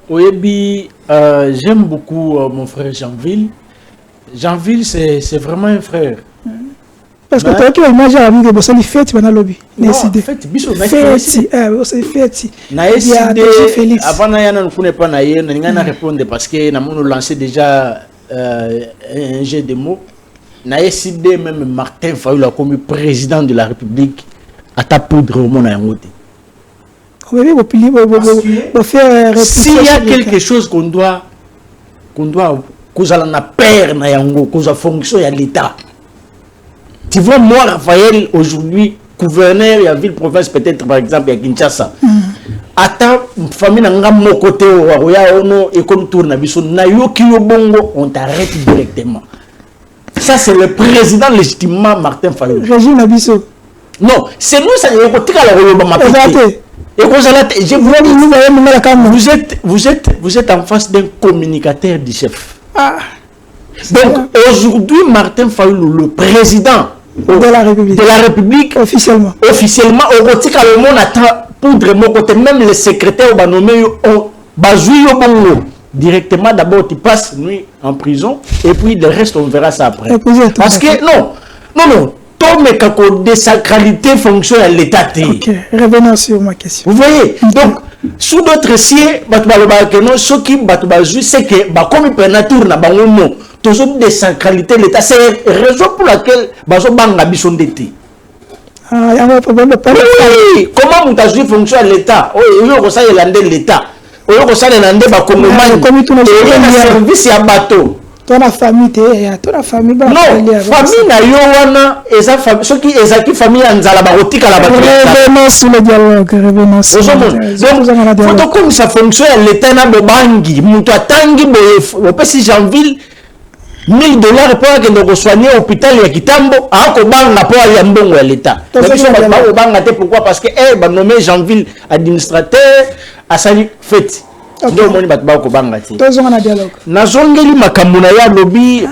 j'aime beaucoup mon frère Jeanville. Jeanville, c'est vraiment un frère. Parce que toi qui as imagé la vie de Bossali fête, tu vas lobby. Non, fête, biso na fête, Bossali fête. Na essayé avant na ne connaît pas na yé, na répondre parce que na mon lancé déjà un jeu de mots. Na essayé même Martin Fayulu comme président de la République à ta poudre au monde à Yangote. S'il y a quelque chose qu'on doit cause à la paire na yango, cause à fonction à l'État. Tu vois, moi, Raphaël, aujourd'hui, gouverneur, il y a ville, province, peut-être, par exemple, à Kinshasa. Attends, famille n'a mon côté, et comme tourne, on t'arrête directement. Ça, c'est le président légitimement, Martin Fayulu. Régime Nabiso. Non, c'est nous, ça y est, vous êtes en face d'un communicateur du chef. Donc, aujourd'hui, Martin Fayulu, le président de la République, officiellement, au côté le monde attend poudre mon côté, même les secrétaires ont nommé directement. D'abord, tu passes nuit en prison et puis le reste, on verra ça après. Parce que non, tout mais quand désacralité fonctionne à l'État. Ok, revenons sur ma question. Vous voyez, donc, sous d'autres sièges, ce qui c'est que comme il peut nature toujours désacralité l'État, c'est la raison pour laquelle banga bison d'été. Oui, comment vous fonctionne l'État? Oh, ça est l'État. Oh, ça est service à bateau. La famille, non, famille na yowana, eza famille, ceux qui ezaki famille anzala barotika la bateau. Revenons sur le dialogue, revenons sur le dialogue. Donc, comme ça fonctionne, l'État na bobangi, mutu atangi boye, si Jeanville, $1000 pour que soigner l'hôpital ya Kitambo, ako banga pour aller mbongo ya l'État. Pourquoi? Parce que nommé Jeanville administrateur, à sali fête. Donc, lobby,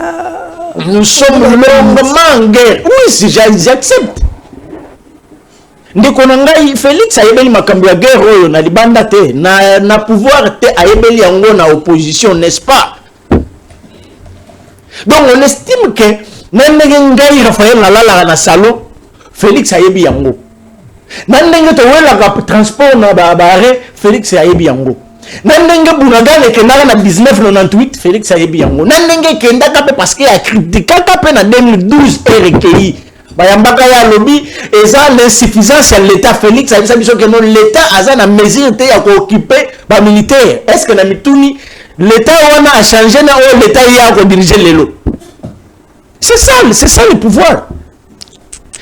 nous sommes longuement en guerre. Oui, si j'accepte. Félix a eu ma guerre, na libanda te, na pouvoir te a eu na opposition, n'est-ce pas? Donc, on estime que même Raphaël na salon, Félix a eu yango. Nandenge to wela transport na barre, Félix a eu yango. Nandenge Bounagane Kendaka na 1998, Félix Ayebi yango. Nandenge Kendaka parce qu'il a critiqué en 2012 RKI. Bayambaka ya lobby et ça l'insuffisance de l'État. Félix a dit que non l'État a une mesure de occuper les militaires. Est-ce que na mituni l'État a changé na l'État a diriger les lots? C'est ça le pouvoir.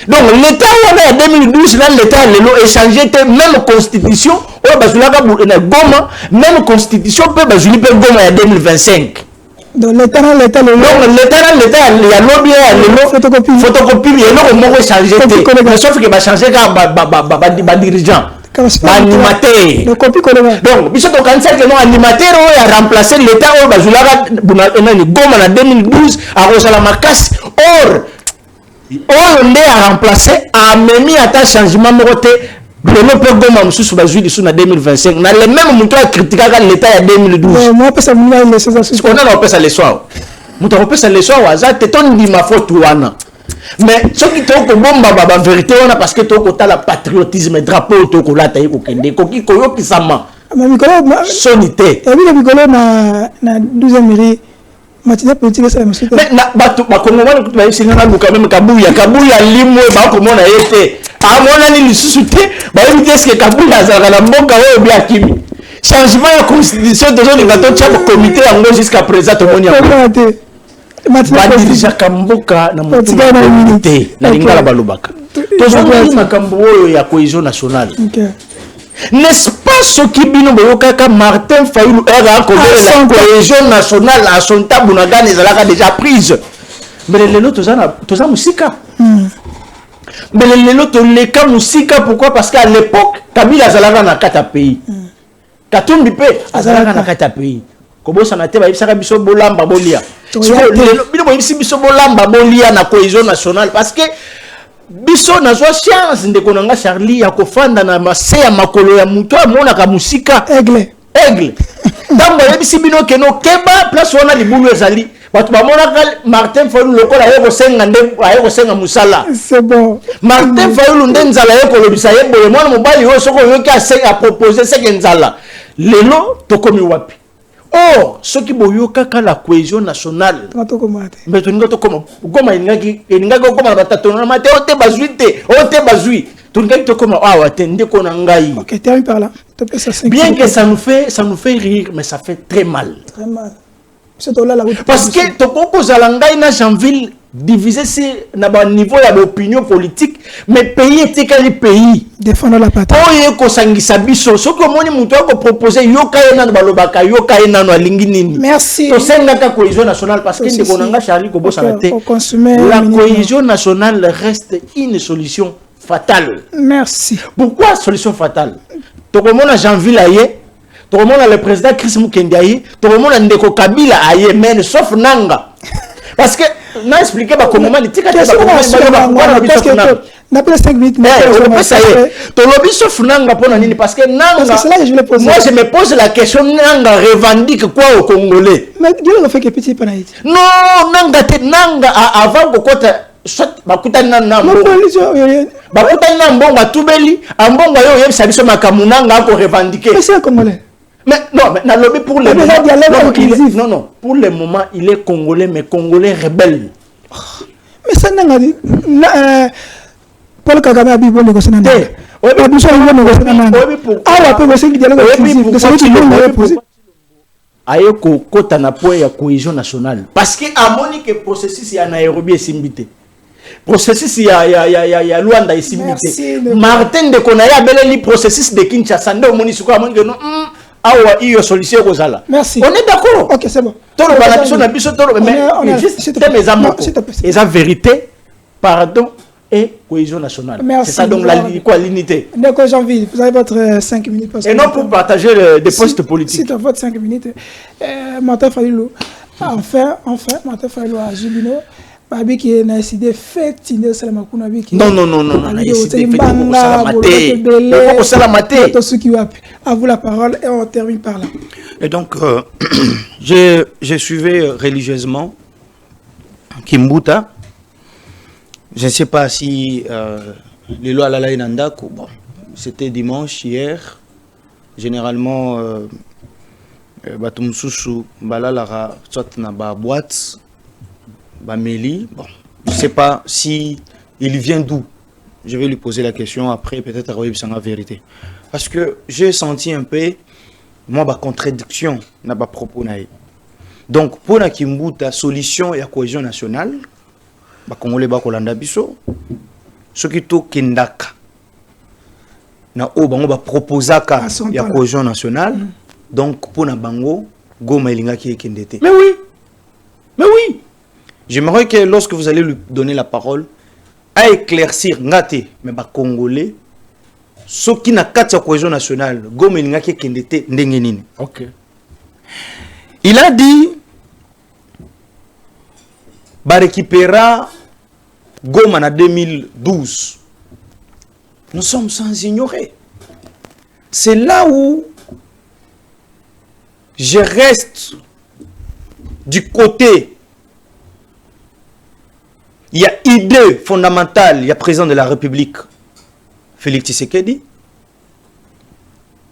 Donc l'État en 2012 là l'État a changé même constitution. Même constitution peut bazuler Goma en 2025. Donc l'État il y a lobby photocopie il y a non changer mais sauf que va changer quand dirigeant animateur donc biso to kanisa que non animateur a remplacé l'État au bazula Goma en 2012 à Rosala Makasi or on a remplacé a même à changement moté. Le programme sous la juillet en 2025. On a le même montant à critiquer l'État en 2012. Moi, on a ça les soirs. On a ça les soirs. C'est un dit ma faute. Mais ce qui est en vérité, parce que tu as le patriotisme, le drapeau, tu as le sama. Sonité. Et puis, le 12e mairie. Mais Kabuya limwe ba ko mona yete amona ni lisusuté ba yebi est-ce que Kabuya azala na mboka oyo bi akimi changement ya constitution de zone ngato tcha comité yango jusqu'à présent to moni ba dirija kamboka na motika na unité na lingala balobaka to zone makambo oyo ya cohésion nationale. N'est-ce pas ce qui bino boyokaka Martin Fayulu era ko la cohésion nationale à son tabou na gane zalaka déjà prise. Mais les lots, tous en musika. Mais les lots, les cas musika, pourquoi? Parce qu'à l'époque, Kabila Zalaga n'a qu'à pays. Katumbi pe Zalaga n'a qu'à pays. Comment ça n'a été ça biso bolamba bolia. Biso bolamba bolia na cohésion nationale parce que biso na zo chance de konanga Charlie ya kofanda na mase ya makolo ya muto amona ka musika Aigle. Tambo yebisi bino keno keba place wana libulu ezali. Batu bamona Martin Fayulu lokola yeko senga musala. C'est bon. Martin Fayulu ndenzala yeko lobisa yebo mwana mobali yo soko yoki a proposer seke nzala. Lelo tokomi wapi? Oh, ce qui boyoka la cohésion nationale. Mais tu n'as pas comment. Comment il n'y a pas comment la tatona mate ote bazuite, ote bazui. Tu n'as pas comment ah ouais t'es qu'on engaille. Ok, termine par là. Bien que ça nous fait rire, mais ça fait très mal. Très mal. Parce que tu proposes à l'engaille na Janville diviser à niveau de l'opinion politique, mais pays était quel pays? Défendre la patrie. Oh, il faut s'engager biso. Ce que moi ni muto ko proposer yoka ena balobaka yoka ena no alingi nini. Merci. To senga ka cohésion nationale parce que ndeko nanga Charlie ko bossa la tête. La cohésion nationale reste une solution fatale. Merci. Pourquoi solution fatale? To komona Janville aye, to komona le président Chris Mukende aye, to komona ndeko Kabila aye mais sauf nanga. Parce que n'a expliqué pas comment il tika n'a pas 5 minutes mais ça y est to lobby sauf nanga pona nini parce que nanga c'est là que je voulais poser. Moi je me pose la question nanga revendique quoi au Congolais mais Dieu le fait que petit panaïti non nanga te nanga avant ko kota soit bakutani na nambo bakutani na mbongo atubeli ambongo yo yebisa biso makamunanga ko revendiquer mais c'est un Congolais. Mais non, mais dans le lobby pour le moment, non, pour le moment, il est congolais, mais congolais rebelle. Mais ça n'a dit Paul Kagame a dit bon négocier nana. Oui, mais nous sommes bon négocier nana. Ah, on peut négocier le dialogue exclusif. De celui qui nous poser. Ayeko kota na point ya cohésion nationale. Parce que à Monique processus ya Nairobi est simbité. Processus ya Luanda est simbité. Martin de Konaya beleli processus de Kinshasa ndo moni suko amoni non. Awa iyo solution kozala. Merci. On est d'accord. OK, c'est bon. Tolo bana biso na biso tolo mais juste mes amours. Et la vérité, pardon et cohésion nationale. C'est ça donc l'unité. D'accord, Jean-Ville, vous avez votre 5 minutes et non pour partager des postes politiques. C'est votre 5 minutes. Martin Fayulu. Enfin, Martin Fayulu à Jubino. Babi qui a décidé de faire Tinder Salamakuna. Non. À vous la parole et on termine par là. Et donc, je suivais religieusement Kimbuta. Je ne sais pas si les lois à la Laïnanda, bon, c'était dimanche hier. Généralement, Batumsusu, Balalara, soit na ba boîte. Bameli, bon, je ne sais pas si il vient d'où. Je vais lui poser la question après, peut-être à la vérité. Parce que j'ai senti un peu, moi, ma contradiction dans ma propos. Donc, pour la Kimbuta, solution et la cohésion nationale, les Congolais Bakolanda Biso, ce qui est Kendaka, na Obango proposa la cohésion nationale, donc pour la Bango, Goma Elinga qui est Kendete. Mais oui. J'aimerais que lorsque vous allez lui donner la parole, à éclaircir ngate mais ba congolais ce qui n'a qu'à la cohésion nationale Goma Elinga qui kendete ndenge nini. OK. Il a dit ba récupéra Goma en 2012. Nous sommes sans ignorer. C'est là où je reste du côté. Il y a idée fondamentale, il y a président de la République, Félix Tshisekedi,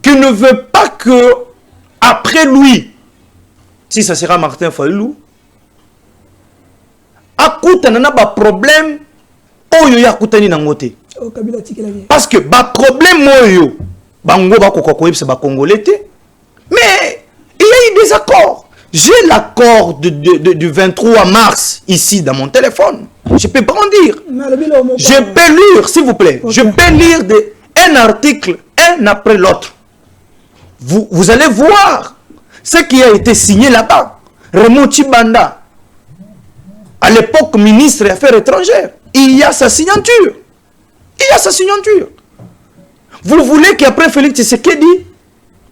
qui ne veut pas que, après lui, si ça sera Martin Fayulu, akuta nana ba problème, oyo ya kutani nangote. Parce que ba problème oyo, bango ba kokokoyebsa ba congolais, mais il y a eu des accords. J'ai l'accord du 23 mars ici dans mon téléphone. Je peux brandir. Je peux lire, s'il vous plaît. Okay. Je peux lire un article, un après l'autre. Vous allez voir ce qui a été signé là-bas. Raymond Chibanda à l'époque ministre des Affaires étrangères. Il y a sa signature. Il y a sa signature. Vous voulez qu'après Félix Tshisekedi,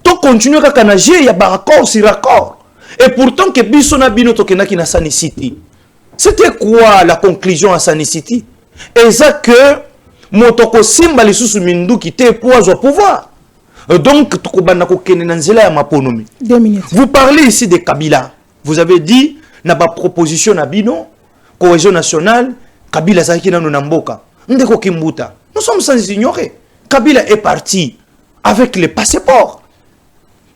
tout continue à Kanager, il y a raccord sur raccord. Et pourtant, que Bissona Bino Tokenaki na Sanicity. C'était quoi la conclusion à Sanicity? Et ça que Motoko Simba les sous Mindu qui était poids au pouvoir. Donc, vous parlez ici de Kabila. Vous avez dit, n'a pas proposition à Bino, cohésion nationale, Kabila Zaki Namboka. Nous sommes sans ignorer. Kabila est parti avec les passeports.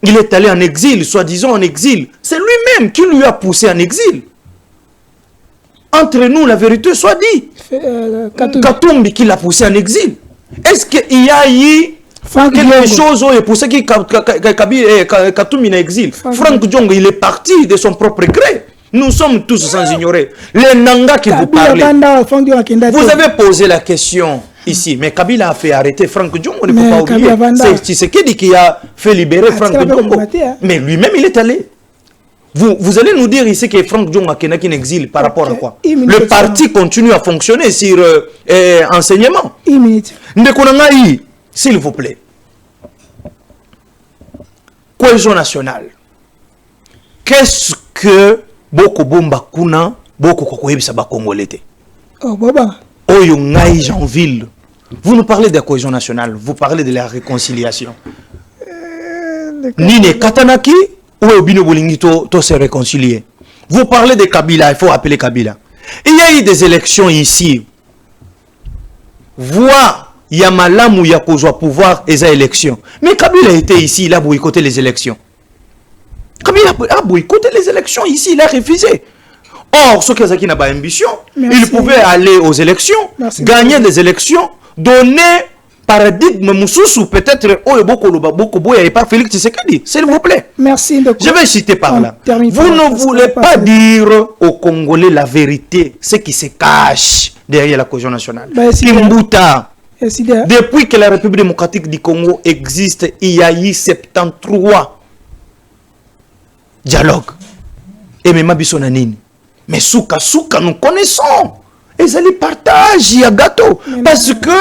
Il est allé en exil, soi-disant en exil. C'est lui-même qui lui a poussé en exil. Entre nous, la vérité soit dit. Katumbi qui l'a poussé en exil. Est-ce qu'il y a eu quelque chose où il poussé Katumbi en exil? Franck Diongo, il est parti de son propre gré. Nous sommes tous sans ignorer. Les Nanga qui vous parlez. Vous avez posé la question ici, mais Kabila a fait arrêter Franck Diongo, on ne peut pas oublier. C'est Tshisekedi qui a fait libérer Franck Diongo. Mais lui-même, il est allé. Vous allez nous dire ici que Franck Diongo a en exil par rapport à quoi? Le parti continue à fonctionner sur enseignement. Ndekonangaï, s'il vous plaît. Cohésion nationale. Qu'est-ce que Boko Bomba Kuna, Boko Kokoyebisa Bakongolete? Oh, Baba. Oyo Ngai Jeanville. Vous nous parlez de la cohésion nationale, vous parlez de la réconciliation. Nine Katanaki, ou Obino Bolingito, to se réconcilier. Vous parlez de Kabila, il faut appeler Kabila. Il y a eu des élections ici. Voir Yamalam ou Yakozwa pouvoir et les élections. Mais Kabila était ici, il a boycotté les élections. Kabila a boycotté les élections ici, il a refusé. Or, ce qui n'a pas ambition, il pouvait aller aux élections, gagner des élections, donner paradigme Moussoussou, peut-être beaucoup et pas Félix Tshisekedi, s'il vous plaît. Merci. Je vais citer par là. Vous ne voulez pas dire aux Congolais la vérité, ce qui se cache derrière la cohésion nationale. Kimbuta, depuis que la République démocratique du Congo existe, il y a eu 73 dialogues. Et même Abissonanine. Mais souka, nous connaissons. Et ça les partage, il y a gâteau. Parce que,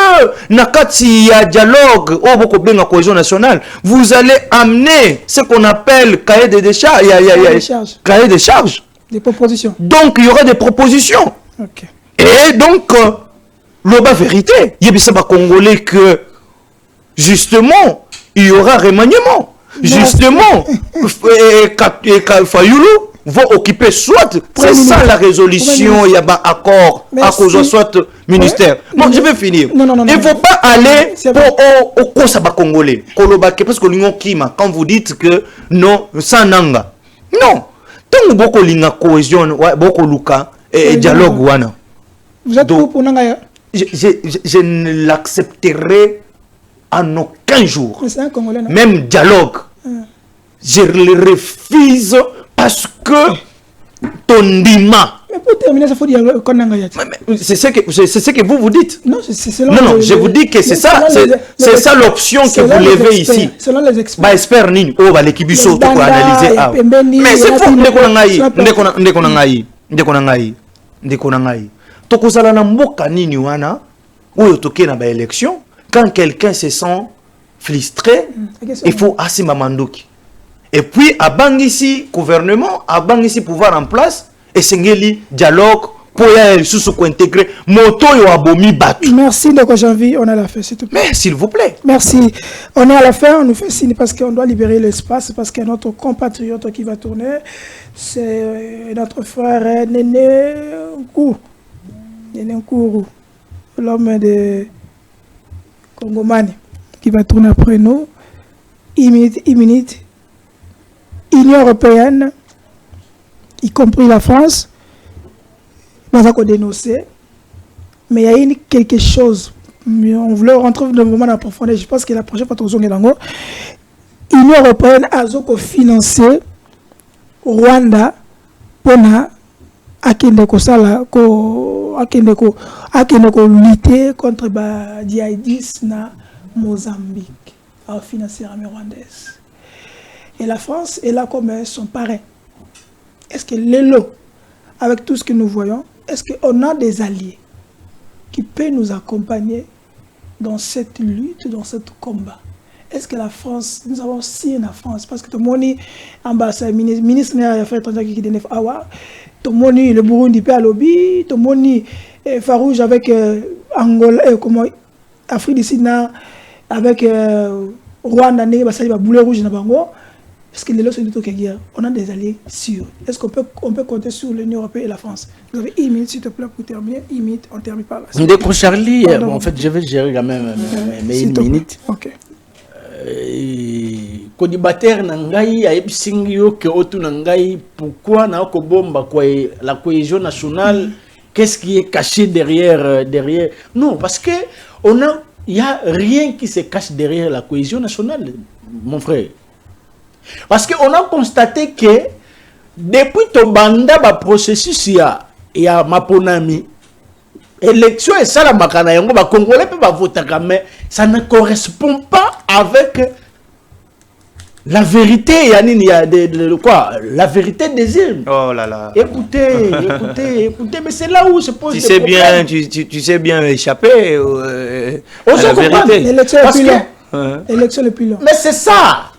nakati, il y a dialogue, oh, beaucoup bien la cohésion nationale, vous allez amener ce qu'on appelle cahier de décharge. Cahier de charges. Des propositions. Donc, il y aura des propositions. Okay. Et donc, l'oba vérité, il y a des Congolais que, justement, il y aura remaniement. Justement, Fayoulou vont occuper soit, c'est ça la résolution, il y a un accord, à cause soit ministère. Bon, je vais finir. Il ne faut pas aller au Kosa Congolais, parce que l'Union Kima, quand vous dites que non, sans nanga. Non. Tant que beaucoup de cohésion, beaucoup Luka et dialogue, wana. Vous êtes pour nanga? Je ne l'accepterai en aucun jour. Un Congolais, non? Même dialogue. Je le refuse parce que ton dima. Mais pour terminer, ça faut dire qu'on a gagné. C'est ce que vous dites. Non, c'est non, je vous dis que c'est ça, c'est ça l'option que vous levez ici. Selon les experts. Bah, expert nini, oh, bah, l'équipe iso pour analyser. Mais c'est faux, ndekonangai. Tokozala na mboka nini wana, ou toke na ba élection, quand quelqu'un se sent frustré, il faut asima mandoki. Et puis, à Bangisi, gouvernement, à Bangisi, pouvoir en place, et Sengeli, dialogue, pour y aller sous intégrer, moto et abomi battu. Merci, Ndeko Janvier, on a la fin, s'il te plaît. Mais, s'il vous plaît. Merci. On est à la fin, on nous fait signe parce qu'on doit libérer l'espace, parce qu'il y a notre compatriote qui va tourner. C'est notre frère Néné Nkourou. Néné Nkourou, l'homme de Congomani, qui va tourner après nous. Immunité. Union européenne, y compris la France, va dénoncer. Mais il y a eu quelque chose. Mais on voulait rentrer dans le moment de la profondeur. Je pense que la prochaine fois, l'Union européenne a financé Rwanda pour lutter contre le djihadisme na Mozambique, à financer l'armée rwandaise. Et la France est là comme son parrain. Est-ce que l'élo, avec tout ce que nous voyons, est-ce qu'on a des alliés qui peuvent nous accompagner dans cette lutte, dans ce combat? Est-ce que la France, nous avons signé la France? Parce que tout le monde, ambassade, ministre des Affaires étrangères qui donne Awa, tout le monde, le Burundi, peut à lobby, tout le monde, Farouche avec Angola, comment, Afrique du Sud, avec Rwanda, Boulet Rouge, est-ce que les leçons du guerre, on a des alliés sûrs? Est-ce qu'on peut compter sur l'Union européenne et la France? Vous avez 1 minute, s'il te plaît, pour terminer. 1 minute, on termine par là. Ndeko Charlie, en fait, je vais gérer quand même mes 1 minute. Ok. Kodibater nangai aibsingyo ke otu nangai pourquoi na kobomba kwa la cohésion nationale, qu'est-ce qui est caché derrière non, parce que il y a rien qui se cache derrière la cohésion nationale, mon frère. Parce qu'on a constaté que depuis ton banda ba processus il y a maponami élection et ça la makana yango ba congolais peut pas voter, mais ça ne correspond pas avec la vérité. Il y a quoi, la vérité des îles. Oh là là. Écoutez, mais c'est là où se pose tu sais bien, tu sais bien échapper à la vérité. L'élection le plus long. Mais c'est ça.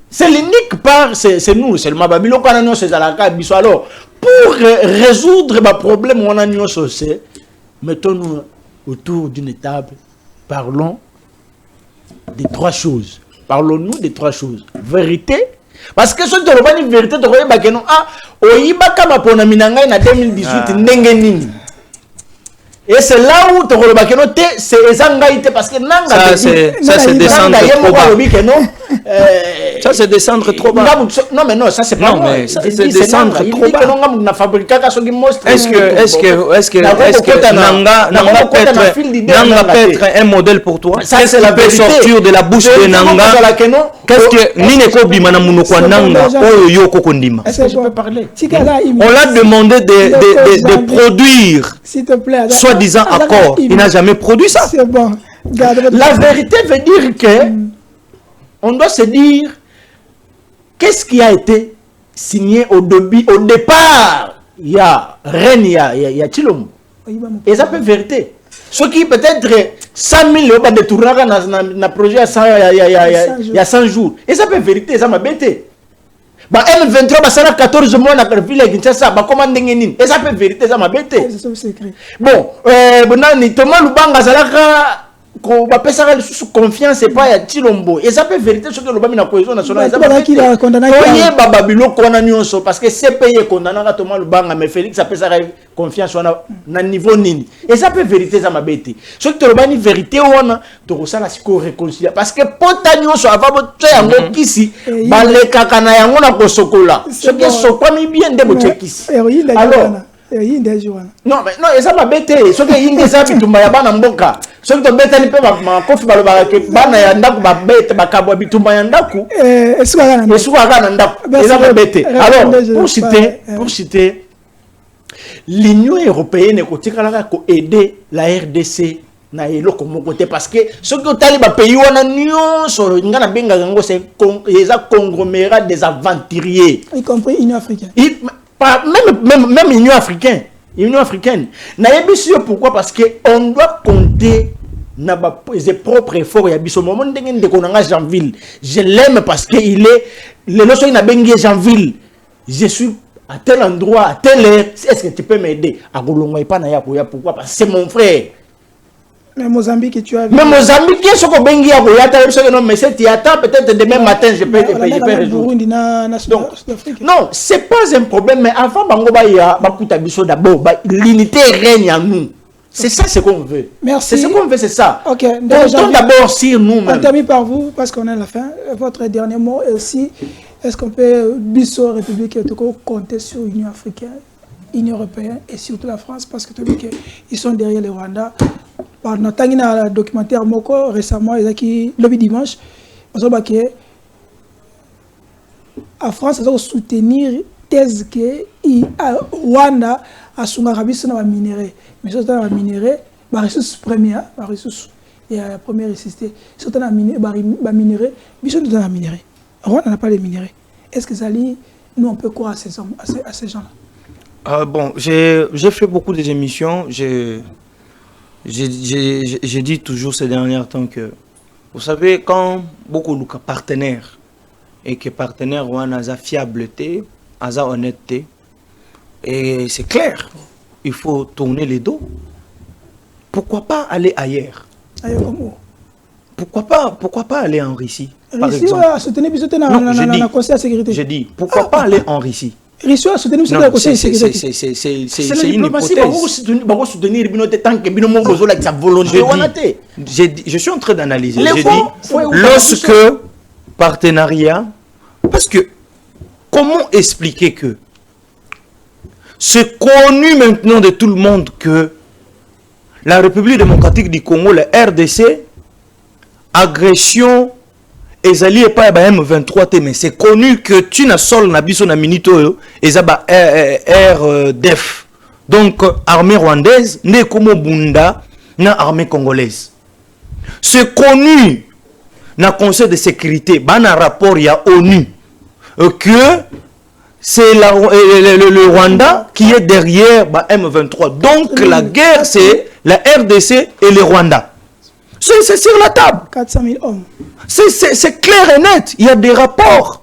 C'est l'unique part, c'est nous, c'est le Mababilo qu'on a nous, c'est Zalaka. Alors, pour résoudre le problème, on a nous, c'est mettons-nous autour d'une table, parlons des 3 choses. Parlons-nous des 3 choses. Vérité. Parce que si tu n'as pas une vérité, tu vas dire que Oibaka Maponaminanga en 2018, Nengenini. Et c'est là où tu vas dire que c'est Ezangaïté. Parce que ça, c'est descendre trop bas. Ça, c'est descendre trop bas. Non, mais non, ça, c'est pas vrai. C'est descendre trop bas. Est-ce que Nanga peut être un modèle pour toi? Qu'est-ce qui peut sortir de la bouche de Nanga? Qu'est-ce que Nineko Bimana Munokwa Nanga Oyo Kokondima? Est-ce que je peux parler? On l'a demandé de produire, soi-disant accord. Il n'a jamais produit ça. C'est bon. La vérité veut dire que on doit se dire qu'est-ce qui a été signé au départ. Il y a Rennes, il y a Chilombo. Et ça peut vérité. Ce qui peut-être 100 000 euros de tournage dans le projet il y a 100 jours. Et ça peut vérité, ça m'a bêté. M23, ça a 14 mois dans la ville de Kinshasa, et ça peut vérité, ça m'a bêté. Bon, Thomas Lubanga, ça a sous confiance, c'est pas Chilombo. Et ça peut vérité sur le Lubanga, la cohésion nationale. Parce que c'est payé condamné à Thomas Lubanga, mais Félix, ça peut ça confiance sur un niveau nini. Et ça peut vérité, ça m'a bêté. Ce que tu as une vérité, on a ça la réconcilier. Parce que potagnon soit avant de te ici, les kakana yango na kosokola. Ce qui sont comme bien de botekis. Alors, non, mais non, et ça m'a bêté. Ce que y a des bitumba ya bana mboka. Ce que tu bêta ni pe ma kofi balobara ke bana ya ndaku ba bête ba kabwa bitumba ya ndaku. Est-ce que ndaku. Et ça m'a bêté. Alors, pour citer l'Union européenne est aider la RDC na eloko mokote parce que ce que tali ba pays wana nyonso ngana benga ngo c'est les conglomérats des aventuriers, y compris Union africaine. Même Union africaine. Na yebisio pourquoi? Parce que on doit compter na ba ses propres efforts ya biso moment ndenge ndeko nanga Jeanville. Je l'aime parce que il est le loso ina bengi Jeanville. Je suis à tel endroit, à telle heure, est-ce que tu peux m'aider? À Golongo et pas na Yakoya, pourquoi? Parce que c'est mon frère. Mais Mozambique, tu as vu. Mais Mozambique, qu'est-ce qu'on bengi à Goyata? Non, mais c'est théâtre, peut-être demain matin, je peux résoudre. Non, c'est pas un problème, mais avant, l'unité règne en nous. C'est ça ce qu'on veut. Merci. C'est ce qu'on veut, c'est ça. Ok. Comptons d'abord sur nous-mêmes. On termine par vous, parce qu'on est à la fin. Votre dernier mot est aussi, est-ce qu'on peut, Bissau, République, compter sur l'Union africaine, l'Union européenne et surtout la France, parce que ils sont derrière le Rwanda. Par notre documentaire Moko, récemment, ils ont qui, le dimanche, on a dit que la France a soutenir thèse que Rwanda a son Arabie sur la minerai. Mais sur la minerai, la ressource première, la ressource et la première ressource, sur la minerai, Bissau nous a la minerai. Rwanda n'a pas les minéraux. Est-ce que ça lit, nous on peut croire à ces gens-là? Bon, j'ai fait beaucoup d'émissions. J'ai dit toujours ces derniers temps que, vous savez, quand beaucoup de partenaires, et que partenaires ont une fiabilité, une honnêteté, et c'est clair, il faut tourner les dos. Pourquoi pas aller ailleurs? Ailleurs comment? Pourquoi pas aller en Russie, par Russie, exemple? ouais, soutenir le Conseil de sécurité. J'ai dit, pourquoi pas aller en Russie? Russie, soutenir le Conseil de sécurité. C'est une hypothèse. Je suis en train d'analyser. J'ai dit, lorsque partenariat, parce que comment expliquer que c'est connu maintenant de tout le monde que la République démocratique du Congo, la RDC, agression, ezali et pas M23, mais c'est connu que tu n'as sol na biso na minito ezaba RDF. Donc armée rwandaise n'est comme Bunda na armée congolaise. C'est connu na Conseil de sécurité, bana rapport ya ONU que c'est le Rwanda qui est derrière M23. Donc la guerre c'est la RDC et le Rwanda. C'est sur la table. 400 000 hommes. C'est clair et net. Il y a des rapports.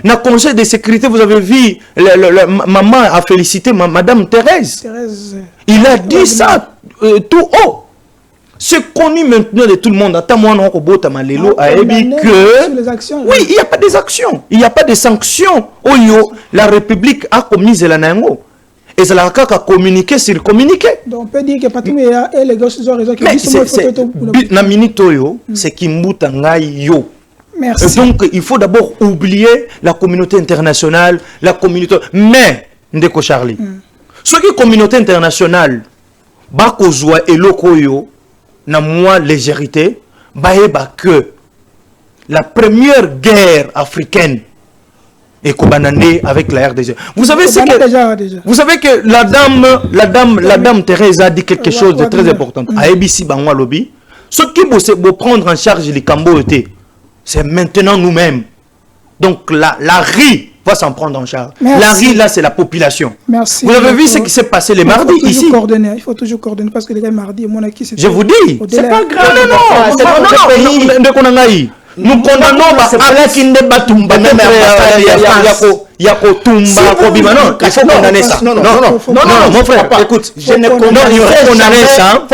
Dans le Conseil de sécurité, vous avez vu, maman a félicité Madame Thérèse. Il a dit ça tout haut. C'est connu maintenant de tout le monde. Attends, moi, non, que oui, il n'y a pas des actions. Il n'y a pas de sanctions. La République a commis la nango. Et c'est là qu'à communiquer sur communiquer. Donc on peut dire que Patumé et les gosses ont raison. Mais c'est Kimbuta Ngayo. Merci. Donc il faut d'abord oublier la communauté internationale, la communauté. Mais Ndeko Charlie, ce qui est communauté internationale, Bakozwa et Lokoyo, na moi légèreté, baeba que la première guerre africaine et Kobanane avec la RDC. Vous savez ce que vous savez que la dame Thérèse a dit quelque chose de très important. À ABC Bangwa Lobby, ce qui veut prendre en charge les Cambodgiens, c'est maintenant nous-mêmes. Donc la RI va s'en prendre en charge. Merci. La RI là c'est la population. Merci. Vous avez vu ce qui s'est passé les mardis ici. Il faut toujours coordonner parce que les gars mardi mon acquis c'est. Je vous dis. C'est pas grave. Non. Nous condamnons Yako Tumba Kobima. Non, il faut condamner ça. Non, mon frère, écoute, je ne condamne pas ça.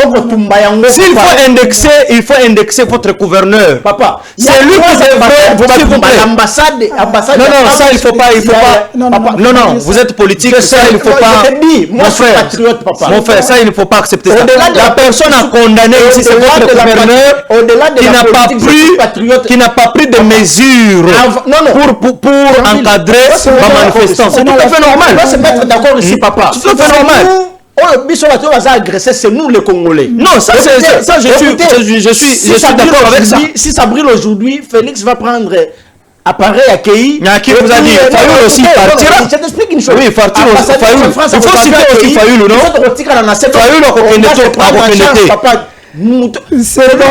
S'il faut indexer votre gouverneur. Papa, c'est lui qui devrait vous l'ambassade. Non, ça il faut pas. Non, vous êtes politique, ça il faut pas. Mon frère, ça il ne faut pas accepter ça. La personne a condamné ici, c'est votre gouverneur qui n'a pas pris de mesures pour encadrer ma manifestance. C'est tout à fait normal. On va se mettre d'accord ici, papa. C'est tout à fait normal. C'est nous les Congolais. Non, ça je suis d'accord avec ça. Si ça brûle aujourd'hui, Félix va prendre appareil accueilli. Mais à qui vous a dit Fayoul aussi partira. Je t'explique une chose. Oui, partira aussi Fayoul. Il faut citer aussi Fayoul, non? Fayoul a reconnaître. C'est bon.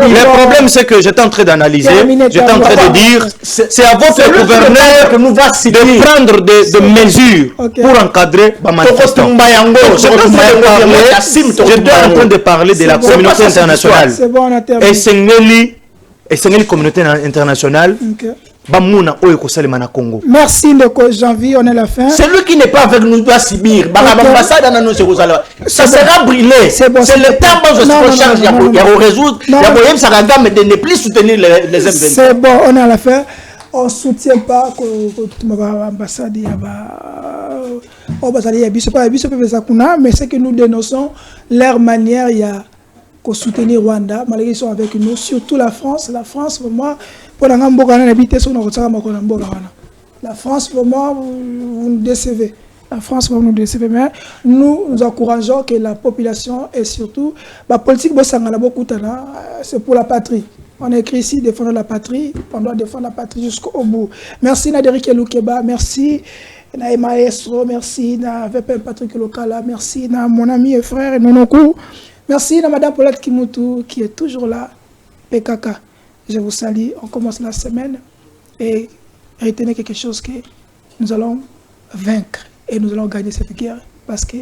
Le problème c'est que j'étais en train d'analyser, j'étais en train de dire, c'est à votre gouverneur de prendre des mesures pour encadrer ma manifestation. J'étais en train de parler de la communauté internationale. Et c'est une communauté internationale. Merci le janvier, on est à la fin. Celui qui n'est pas avec nous doit subir. Ça sera brûlé. C'est le temps où je se recharge. Il y a résoudre. Il y a ça mais de ne plus soutenir les M23. C'est bon, on est à la fin. On ne soutient pas que l'ambassade mais c'est que nous dénonçons leur manière de soutenir Rwanda. Malgré qu'ils sont avec nous, surtout la France. La France, pour moi, la France, vraiment, vous nous décevez. La France, vous nous décevez. Mais nous encourageons que la population et surtout la politique, c'est pour la patrie. On écrit ici défendre la patrie. On doit défendre la patrie jusqu'au bout. Merci Naderic Loukeba. Merci na Maestro. Merci na VP Patrick Lokala. Merci na mon ami et frère Nonoku. Merci à Madame Paulette Kimutu qui est toujours là. PKK. Je vous salue. On commence la semaine et retenez quelque chose que nous allons vaincre et nous allons gagner cette guerre parce que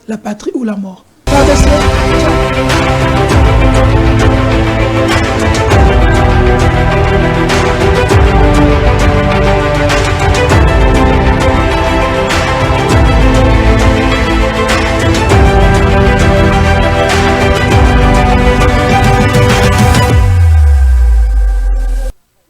la patrie ou la mort. RDC, ciao.